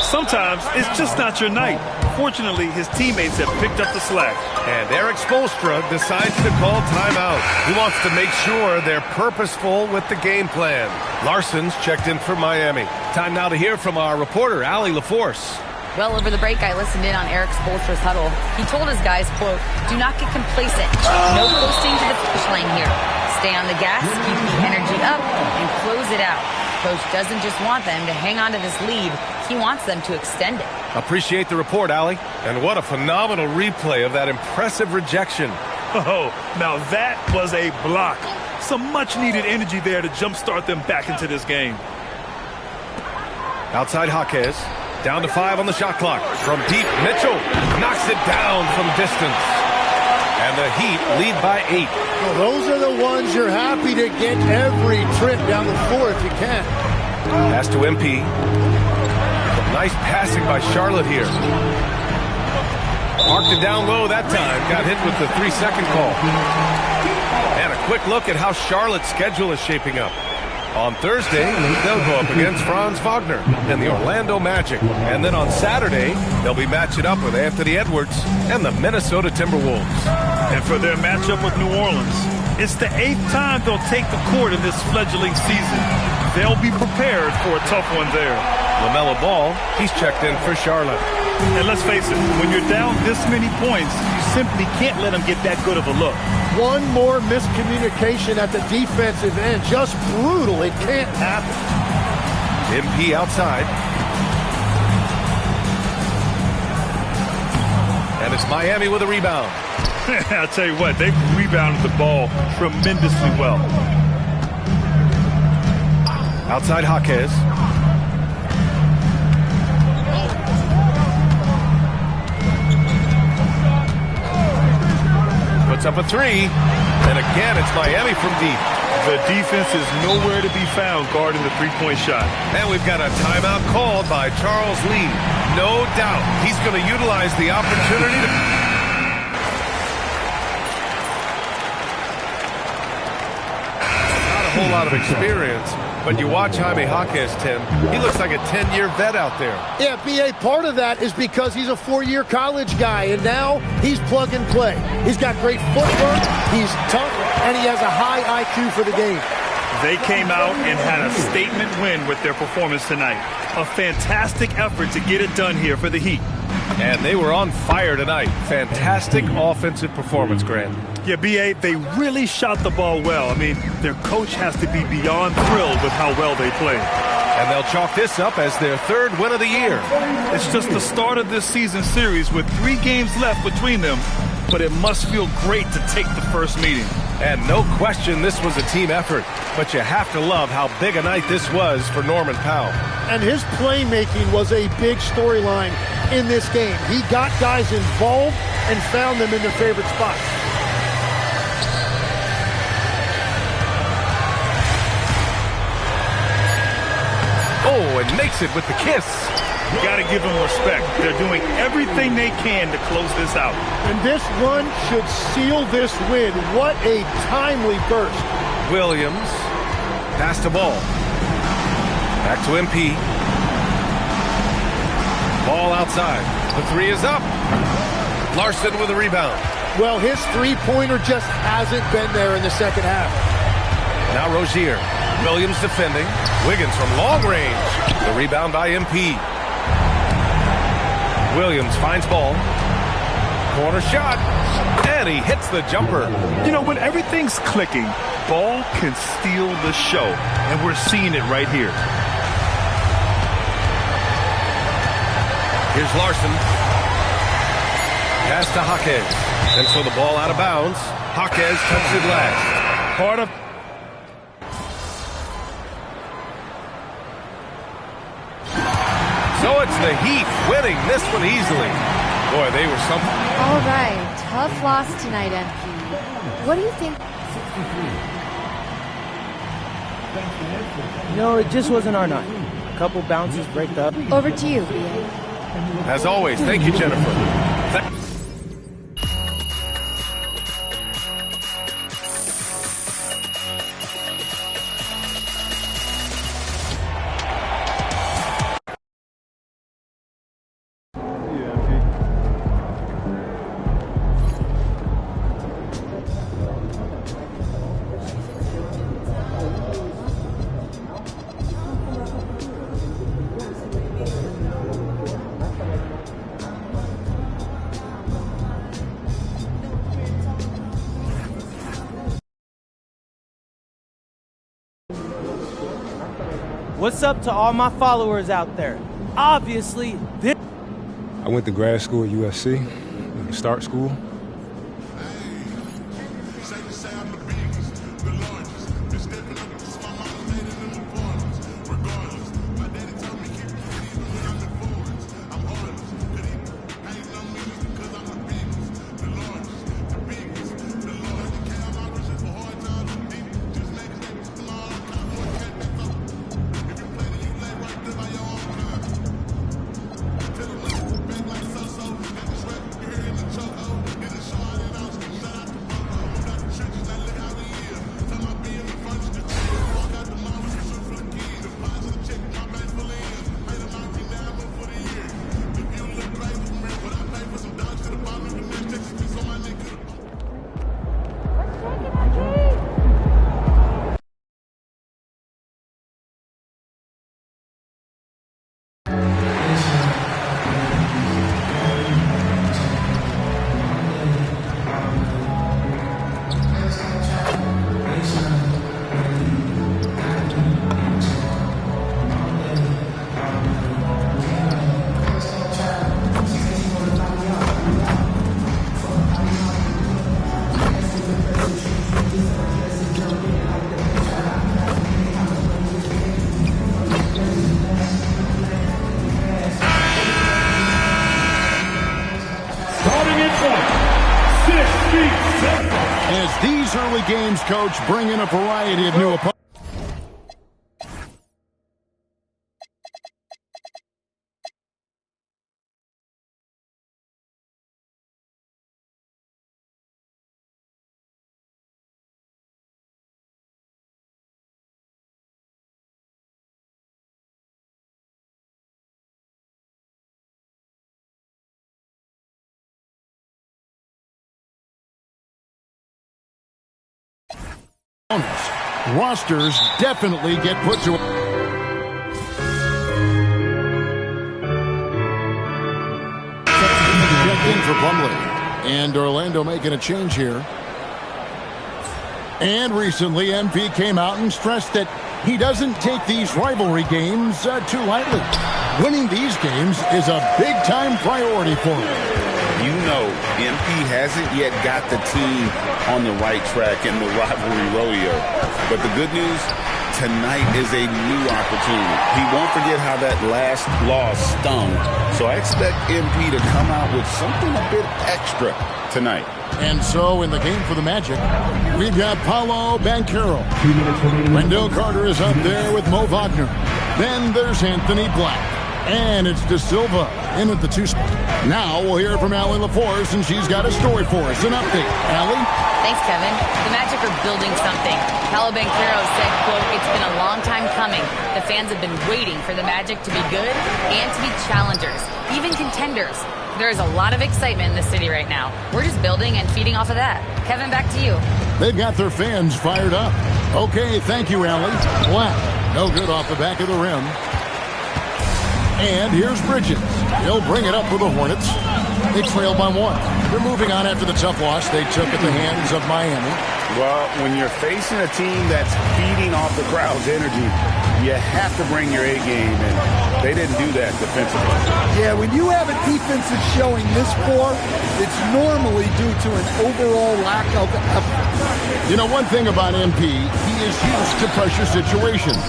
Sometimes it's just not your night. Fortunately, his teammates have picked up the slack. And Eric Spoelstra decides to call timeout. He wants to make sure they're purposeful with the game plan. Larson's checked in for Miami. Time now to hear from our reporter, Allie LaForce. Well, over the break, I listened in on Eric Spoelstra's huddle. He told his guys, quote, "Do not get complacent. No coasting to the finish line here. Stay on the gas, keep the energy up, and close it out." Coach doesn't just want them to hang on to this lead. He wants them to extend it. Appreciate the report, Allie. And what a phenomenal replay of that impressive rejection. Oh, now that was a block. Some much-needed energy there to jumpstart them back into this game. Outside Jaquez. Down to 5 on the shot clock. From deep, Mitchell knocks it down from distance. And the Heat lead by 8. Well, those are the ones you're happy to get every trip down the floor if you can. Pass to MP. Some nice passing by Charlotte here. Marked it down low that time. Got hit with the 3-second call. And a quick look at how Charlotte's schedule is shaping up. On Thursday, they'll go up against Franz Wagner and the Orlando Magic. And then on Saturday, they'll be matching up with Anthony Edwards and the Minnesota Timberwolves. And for their matchup with New Orleans, it's the 8th time they'll take the court in this fledgling season. They'll be prepared for a tough one there. LaMelo Ball, he's checked in for Charlotte. And let's face it, when you're down this many points, you simply can't let them get that good of a look. One more miscommunication at the defensive end. Just brutal. It can't happen. MP outside. And it's Miami with a rebound. I'll tell you what, they've rebounded the ball tremendously well. Outside Jaquez. Puts up a three. And again, it's Miami from deep. The defense is nowhere to be found guarding the three-point shot. And we've got a timeout called by Charles Lee. No doubt he's going to utilize the opportunity to... whole lot of experience, but you watch Jaime Jaquez, Tim, he looks like a 10-year vet out there. Yeah, B.A., part of that is because he's a 4-year college guy, and now he's plug and play. He's got great footwork, he's tough, and he has a high IQ for the game. They came out and had a statement win with their performance tonight. A fantastic effort to get it done here for the Heat. And they were on fire tonight. Fantastic offensive performance, Grant. Yeah, B.A., they really shot the ball well. I mean, their coach has to be beyond thrilled with how well they played. And they'll chalk this up as their 3rd win of the year. It's just the start of this season series with 3 games left between them, but it must feel great to take the first meeting. And no question this was a team effort, but you have to love how big a night this was for Norman Powell. And his playmaking was a big storyline in this game. He got guys involved and found them in their favorite spots. Oh, and makes it with the kiss. You got to give them respect. They're doing everything they can to close this out. And this run should seal this win. What a timely burst. Williams passed the ball. Back to MP. Ball outside. The 3 is up. Larson with a rebound. Well, his three-pointer just hasn't been there in the second half. Now Rozier. Williams defending. Wiggins from long range. The rebound by MP. Williams finds ball. Corner shot. And he hits the jumper. You know, when everything's clicking, ball can steal the show. And we're seeing it right here. Here's Larson. Pass to Jaquez. And so the ball out of bounds. Jaquez touched it last. Part of... So it's the Heat winning this one easily. Boy, they were something. All right, tough loss tonight, MP. What do you think? No, it just wasn't our night. A couple bounces, break up. Over to you, B.A. As always, thank you, Jennifer. What's up to all my followers out there? Obviously, this... I went to grad school at USC, start school. As these early games, Coach, bring in a variety of new opponents. Rosters definitely get put to checked in for Plumlee. And Orlando making a change here. And recently, MP came out and stressed that he doesn't take these rivalry games too lightly. Winning these games is a big-time priority for him. You know, MP hasn't yet got the team on the right track in the rivalry rodeo. But the good news, tonight is a new opportunity. He won't forget how that last loss stung. So I expect MP to come out with something a bit extra tonight. And so in the game for the Magic, we've got Paolo Banchero. Wendell Carter is up there with Mo Wagner. Then there's Anthony Black. And it's De Silva in at the 2 spot. Now we'll hear from Allie LaForce, and she's got a story for us. An update. Allie? Thanks, Kevin. The Magic are building something. Paolo Banchero said, quote, "It's been a long time coming. The fans have been waiting for the Magic to be good and to be challengers, even contenders. There is a lot of excitement in the city right now. We're just building and feeding off of that." Kevin, back to you. They've got their fans fired up. Okay, thank you, Allie. Black, no good off the back of the rim. And here's Bridges. He'll bring it up for the Hornets. They trail by 1. They're moving on after the tough loss they took at the hands of Miami. Well, when you're facing a team that's feeding off the crowd's energy, you have to bring your A game, and they didn't do that defensively. Yeah, when you have a defense that's showing this poor, it's normally due to an overall lack of effort. You know, one thing about MP, he is used to pressure situations.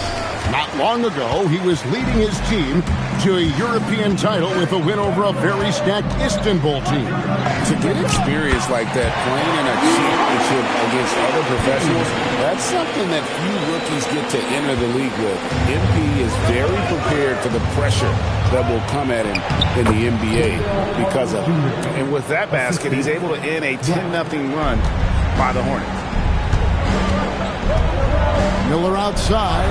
Not long ago, he was leading his team to a European title with a win over a very stacked Istanbul team. To get experience like that, playing in a championship against other professionals, that's something that few rookies get to enter the league with. MP is very prepared for the pressure that will come at him in the NBA because of it. And with that basket, he's able to end a 10-0 run by the Hornets. Miller outside.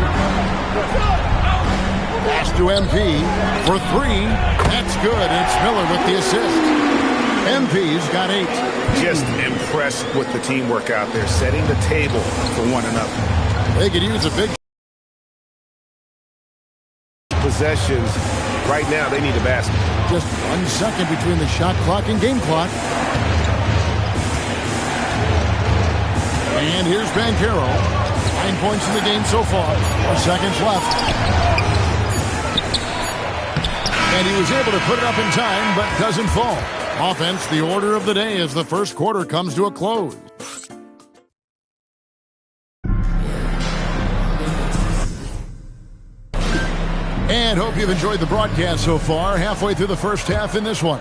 Pass to MP for 3. That's good. It's Miller with the assist. MP's got 8. Just impressed with the teamwork out there, setting the table for one another. They could use a big possessions. Right now, they need a basket. Just 1 second between the shot clock and game clock. And here's Banchero. 9 points in the game so far. 4 seconds left. And he was able to put it up in time, but doesn't fall. Offense, the order of the day as the first quarter comes to a close. And hope you've enjoyed the broadcast so far. Halfway through the first half in this one.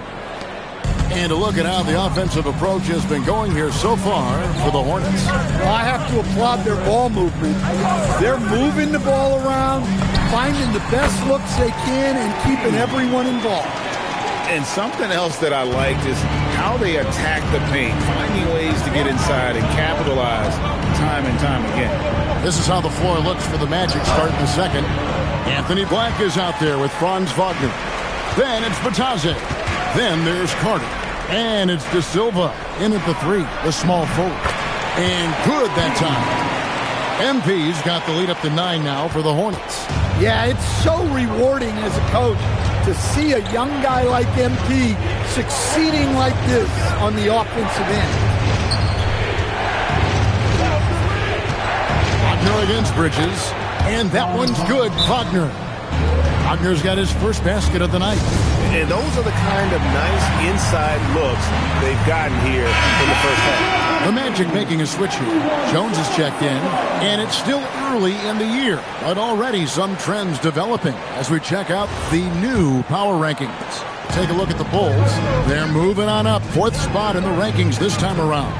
And a look at how the offensive approach has been going here so far for the Hornets. Well, I have to applaud their ball movement. They're moving the ball around, finding the best looks they can, and keeping everyone involved. And something else that I liked is how they attack the paint, finding ways to get inside and capitalize time and time again. This is how the floor looks for the Magic starting the second. Anthony Black is out there with Franz Wagner. Then it's Batadze. Then there's Carter. And it's De Silva in at the 3, the small forward. And good that time. MP's got the lead up to 9 now for the Hornets. Yeah, it's so rewarding as a coach to see a young guy like MP succeeding like this on the offensive end. Wagner against Bridges. And that one's good, Wagner. Wagner's got his first basket of the night. And those are the kind of nice inside looks they've gotten here in the first half. The Magic making a switch here. Jones is checked in, and it's still early in the year, but already some trends developing as we check out the new power rankings. Take a look at the Bulls. They're moving on up, 4th spot in the rankings this time around.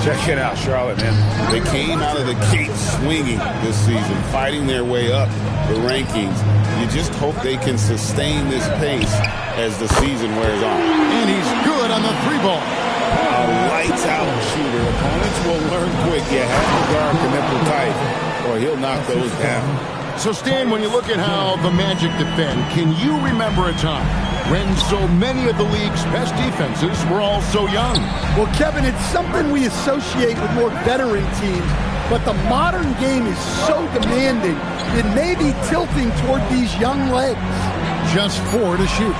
Check it out, Charlotte, man. They came out of the gate swinging this season, fighting their way up the rankings. You just hope they can sustain this pace as the season wears on. And he's good on the 3-ball. A lights-out shooter. Opponents will learn quick. You have to guard Knipple tight, or he'll knock those down. So, Stan, when you look at how the Magic defend, can you remember a time when so many of the league's best defenses were all so young? Well, Kevin, it's something we associate with more veteran teams, but the modern game is so demanding, it may be tilting toward these young legs. Just 4 to shoot.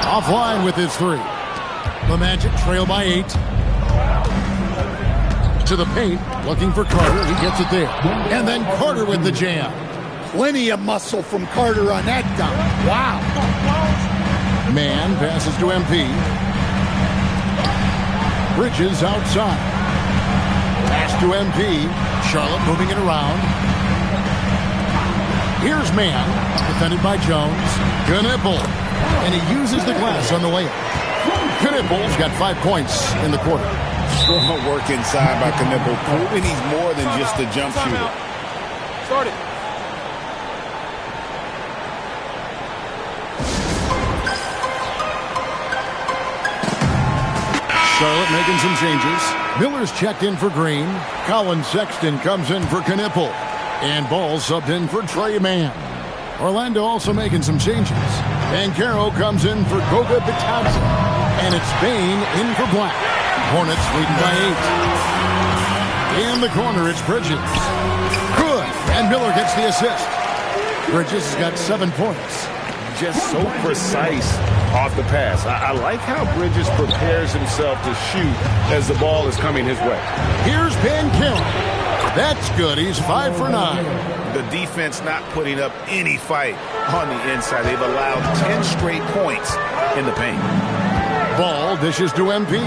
Offline with his 3. The Magic trail by 8. To the paint, looking for Carter. He gets it there. And then Carter with the jam. Plenty of muscle from Carter on that dunk. Wow. Man passes to MP. Bridges outside. Pass to MP. Charlotte moving it around. Here's Man, defended by Jones. Knipple. And he uses the glass on the layup. Knipple's got 5 points in the quarter. Strong work inside by Knipple, proving he's more than just a jump shooter. Start it. Charlotte making some changes. Miller's checked in for Green. Colin Sexton comes in for Knipple. And Ball subbed in for Trey Mann. Orlando also making some changes. And Caro comes in for Goga Bitadze. And it's Bane in for Black. Hornets leading by 8. In the corner, it's Bridges. Good. And Miller gets the assist. Bridges has got 7 points. Just so precise off the pass. I like how Bridges prepares himself to shoot as the ball is coming his way. Here's Banchero. That's good. He's 5 for 9. The defense not putting up any fight on the inside. They've allowed 10 straight points in the paint. Ball dishes to MP.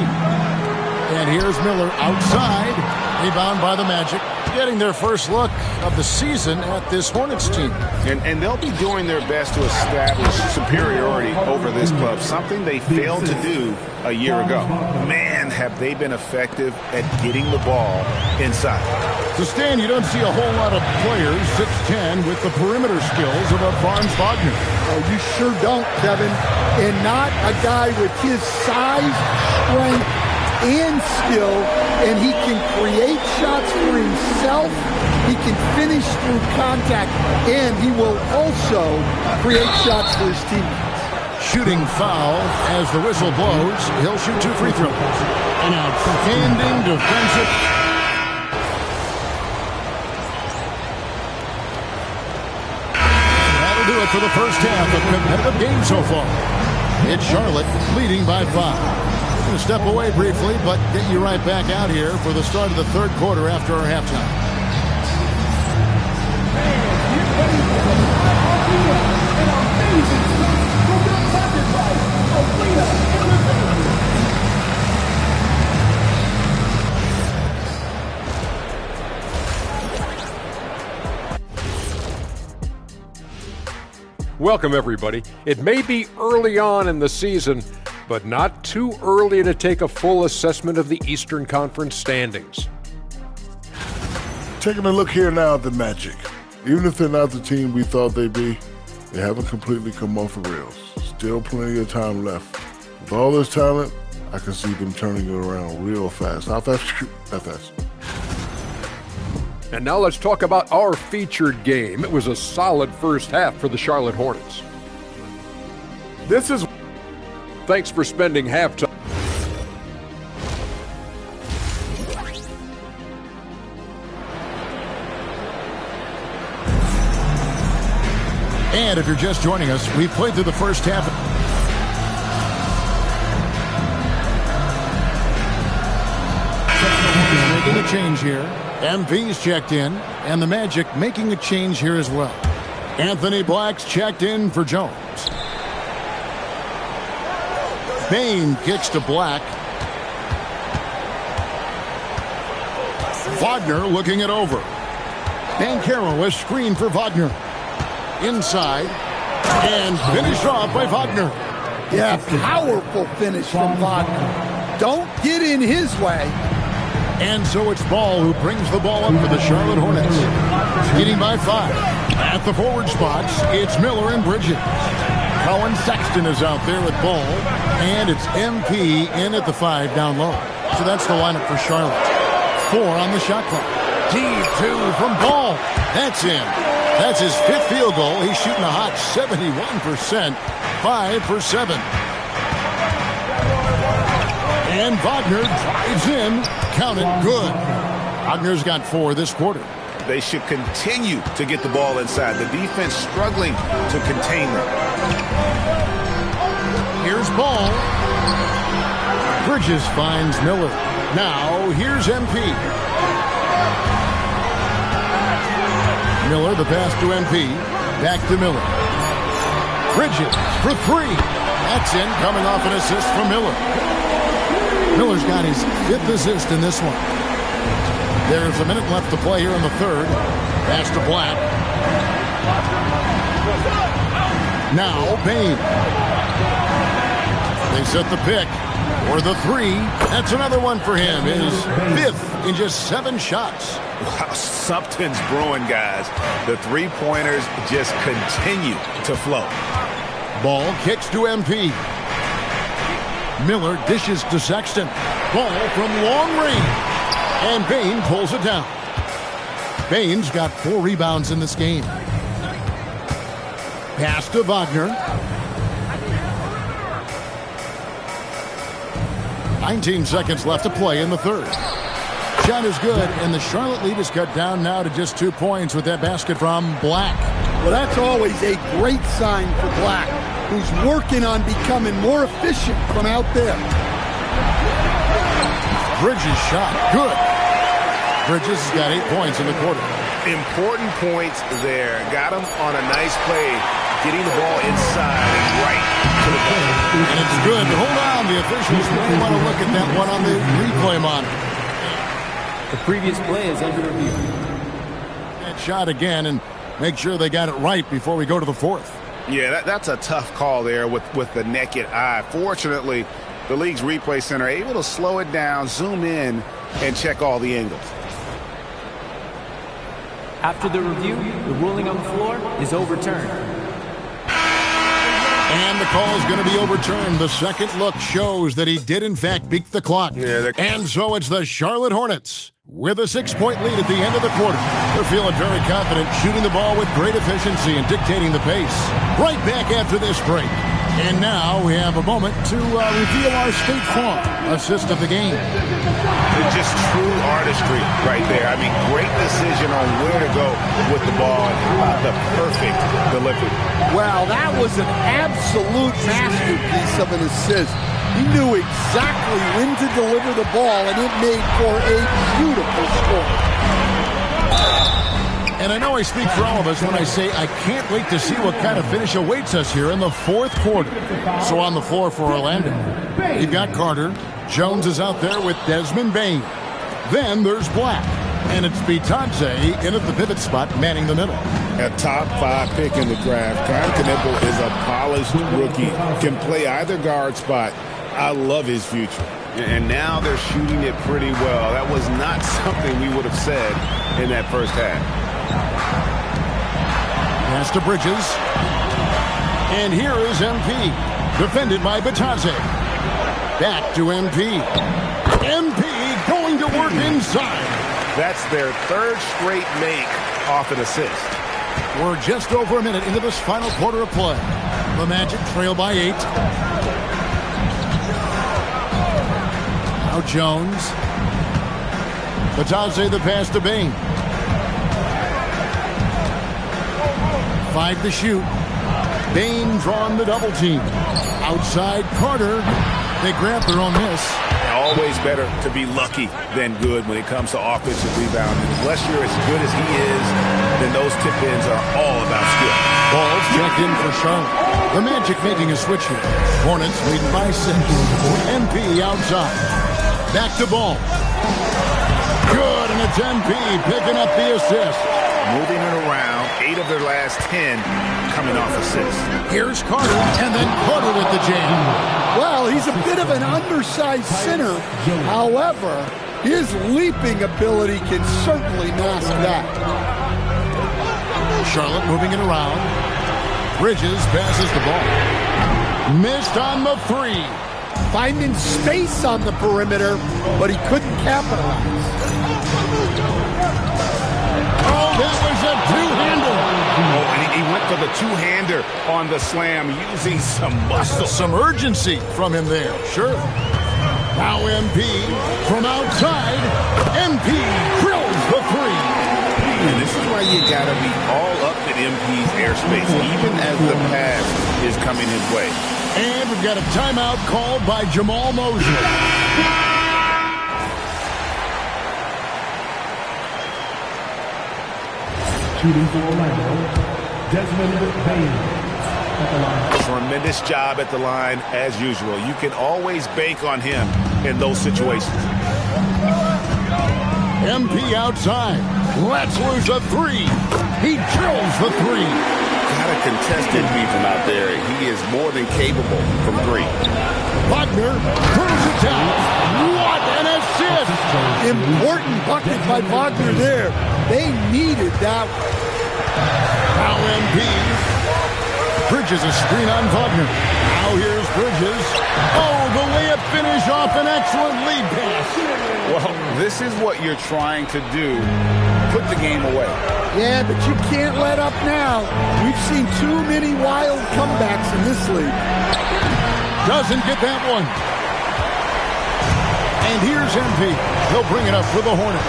And here's Miller outside. Rebound by the Magic. Getting their first look of the season at this Hornets team. And they'll be doing their best to establish superiority over this club, something they failed to do a year ago. Man, have they been effective at getting the ball inside. So, Stan, you don't see a whole lot of players, 6'10", with the perimeter skills of a Franz Wagner. Oh, you sure don't, Kevin. And not a guy with his size, strength, and skill, and he can create shots for himself, he can finish through contact, and he will also create shots for his teammates. Shooting foul as the whistle blows. He'll shoot 2 free throws. An outstanding defensive. And that'll do it for the first half of competitive game so far. It's Charlotte leading by 5. Going to step away briefly, but get you right back out here for the start of the third quarter after our halftime. Welcome, everybody. It may be early on in the season, but not too early to take a full assessment of the Eastern Conference standings. Taking a look here now at the Magic. Even if they're not the team we thought they'd be, they haven't completely come off the rails. Still plenty of time left. With all this talent, I can see them turning it around real fast. Not fast. And now let's talk about our featured game. It was a solid first half for the Charlotte Hornets. Thanks for spending halftime. And if you're just joining us, we've played through the first half. Making a change here. MP's checked in, and the Magic making a change here as well. Anthony Black's checked in for Jones. Bane kicks to Black. Wagner looking it over. Banchero is screened for Wagner. Inside, and finished off by Wagner. Yeah, powerful finish from Wagner. don't get in his way. And so it's Ball who brings the ball up for the Charlotte Hornets. Leading by 5. At the forward spots, it's Miller and Bridges. Cohen Sexton is out there with Ball. And it's MP in at the 5 down low. So that's the lineup for Charlotte. 4 on the shot clock. Deep 2 from Ball. That's in. That's his 5th field goal. He's shooting a hot 71%. 5 for 7. And Wagner drives in. Count it, good. Wagner's got 4 this quarter. They should continue to get the ball inside. The defense struggling to contain them. Here's Ball. Bridges finds Miller. Now, here's MP. Miller, the pass to MP. Back to Miller. Bridges for 3. That's in, coming off an assist from Miller. Miller's got his 5th assist in this one. There's a minute left to play here in the 3rd. Pass to Black. Now, Bane. They set the pick. Or the 3. That's another one for him. His 5th in just 7 shots. Wow, something's brewing, guys. The 3-pointers just continue to flow. Ball kicks to MP. Miller dishes to Sexton. Ball from long range. And Bane pulls it down. Bane's got 4 rebounds in this game. Pass to Wagner. 19 seconds left to play in the 3rd. Shot is good, and the Charlotte lead is cut down now to just 2 points with that basket from Black. Well, that's always a great sign for Black, who's working on becoming more efficient from out there. Bridges shot, good. Bridges has got 8 points in the quarter. Important points there. Got him on a nice play, getting the ball inside and right to the ball. And it's good. Hold on, the officials may want to look at that one on the replay monitor. The previous play is under review. That shot again, and make sure they got it right before we go to the 4th. Yeah, that's a tough call there with the naked eye. Fortunately, the league's replay center able to slow it down, zoom in, and check all the angles. After the review, the ruling on the floor is overturned. And the call is going to be overturned. The second look shows that he did, in fact, beat the clock. Yeah, and so it's the Charlotte Hornets with a 6-point lead at the end of the quarter. They're feeling very confident, shooting the ball with great efficiency and dictating the pace. Right back after this break. And now we have a moment to reveal our State Farm assist of the game. It's just true artistry right there. I mean, great decision on where to go with the ball. And how about the perfect delivery? Wow, that was an absolute masterpiece of an assist. He knew exactly when to deliver the ball, and it made for a beautiful score. And I know I speak for all of us when I say I can't wait to see what kind of finish awaits us here in the 4th quarter. So on the floor for Orlando, you've got Carter. Jones is out there with Desmond Bane. Then there's Black. And it's Bitadze in at the pivot spot, manning the middle. A top 5 pick in the draft. Kyle Knipple is a polished rookie. Can play either guard spot. I love his future. And now they're shooting it pretty well. That was not something we would have said in that first half. Pass to Bridges. And here is MP. Defended by Bitadze. Back to MP. MP going to work inside. That's their 3rd straight make off an assist. We're just over a minute into this final quarter of play. The Magic trail by 8. Now Jones. Bitadze the pass to Bane. 5 to shoot. Bane drawn the double team. Outside Carter. They grab their own miss. Always better to be lucky than good when it comes to offensive rebounding. Unless you're as good as he is, then those tip-ins are all about skill. Ball's checked in for Charlotte. The Magic making a switch here. Hornets leading by 6. MP outside. Back to Ball. Good, and it's MP picking up the assist. Moving it around, 8 of their last 10 coming off assists. Here's Carter, and then Carter with the jam. Well, he's a bit of an undersized center. However, his leaping ability can certainly mask that. Charlotte moving it around. Bridges passes the ball. Missed on the 3. Finding space on the perimeter, but he couldn't capitalize. Oh, that was a two-hander. Oh, and he went for the two-hander on the slam, using some muscle. Some urgency from him there, sure. Now MP from outside. MP drills the 3. And this is why you got to be all up in MP's airspace, even as the pass is coming his way. And we've got a timeout called by Jamal Mosley. Shooting for Orlando, Desmond Bain at the line. Tremendous job at the line, as usual. You can always bank on him in those situations. MP outside. Lets loose a 3. He drills the 3. Got a contested beat from out there. He is more than capable from 3. Wagner throws it down. What an assist! Important bucket by Wagner there. They needed that one. Now MP. Bridges a screen on Wagner. Now here's Bridges. Oh, the layup finish off an excellent lead pass. Well, this is what you're trying to do. Put the game away. Yeah, but you can't let up now. We've seen too many wild comebacks in this league. Doesn't get that one. And here's MP. He'll bring it up for the Hornets.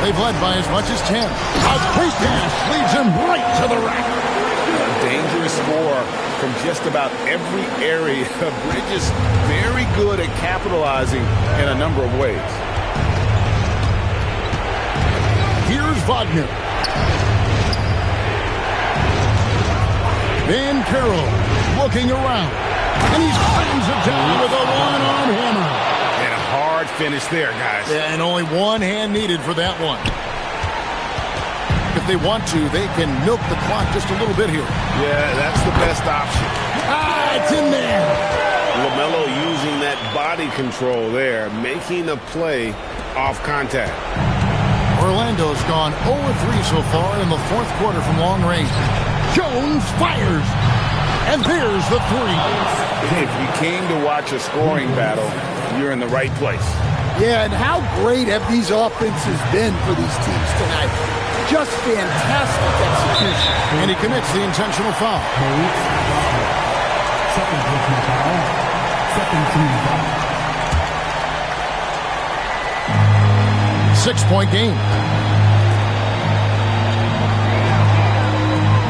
They've led by as much as 10. A quick pass leads him right to the rack. A dangerous score from just about every area. Bridges very good at capitalizing in a number of ways. Here's Wagner. Van Carroll looking around. And he slams it down with a one-arm hammer. And a hard finish there, guys. Yeah, and only one hand needed for that one. If they want to, they can milk the clock just a little bit here. Yeah, that's the best option. Ah, it's in there. LaMelo using that body control there, making a play off contact. Orlando's gone 0-3 so far in the fourth quarter from long range. Jones fires. And there's the 3. If you came to watch a scoring battle, you're in the right place. Yeah, and how great have these offenses been for these teams tonight? Just fantastic execution. And he commits the intentional foul. Second personal foul. Second team foul. 6-point game.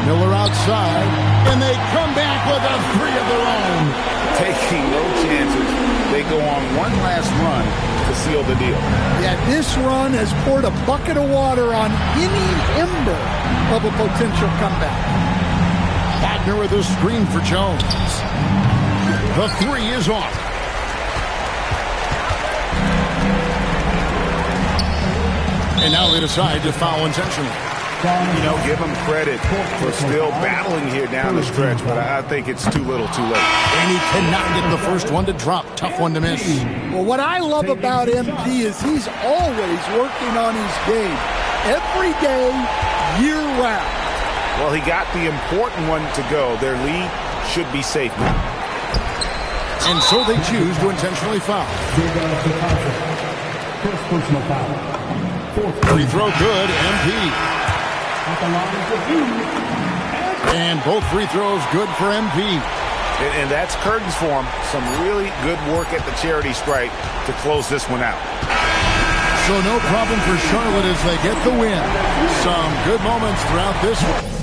Miller outside, and they come back with a 3 of their own. Taking no chances. They go on one last run to seal the deal. Yeah, this run has poured a bucket of water on any ember of a potential comeback. Wagner with a screen for Jones. The 3 is off. And now they decide to foul intentionally. You know, give them credit for still battling here down the stretch, but I think it's too little too late. And he cannot get the first one to drop. Tough one to miss. Well, what I love about MP is he's always working on his game. Every day, year-round. Well, he got the important one to go. Their lead should be safe now. And so they choose to intentionally foul. First personal foul. Free throw good, MP. And both free throws good for MP. And that's curtains for him. Some really good work at the charity stripe to close this one out. So no problem for Charlotte as they get the win. Some good moments throughout this one.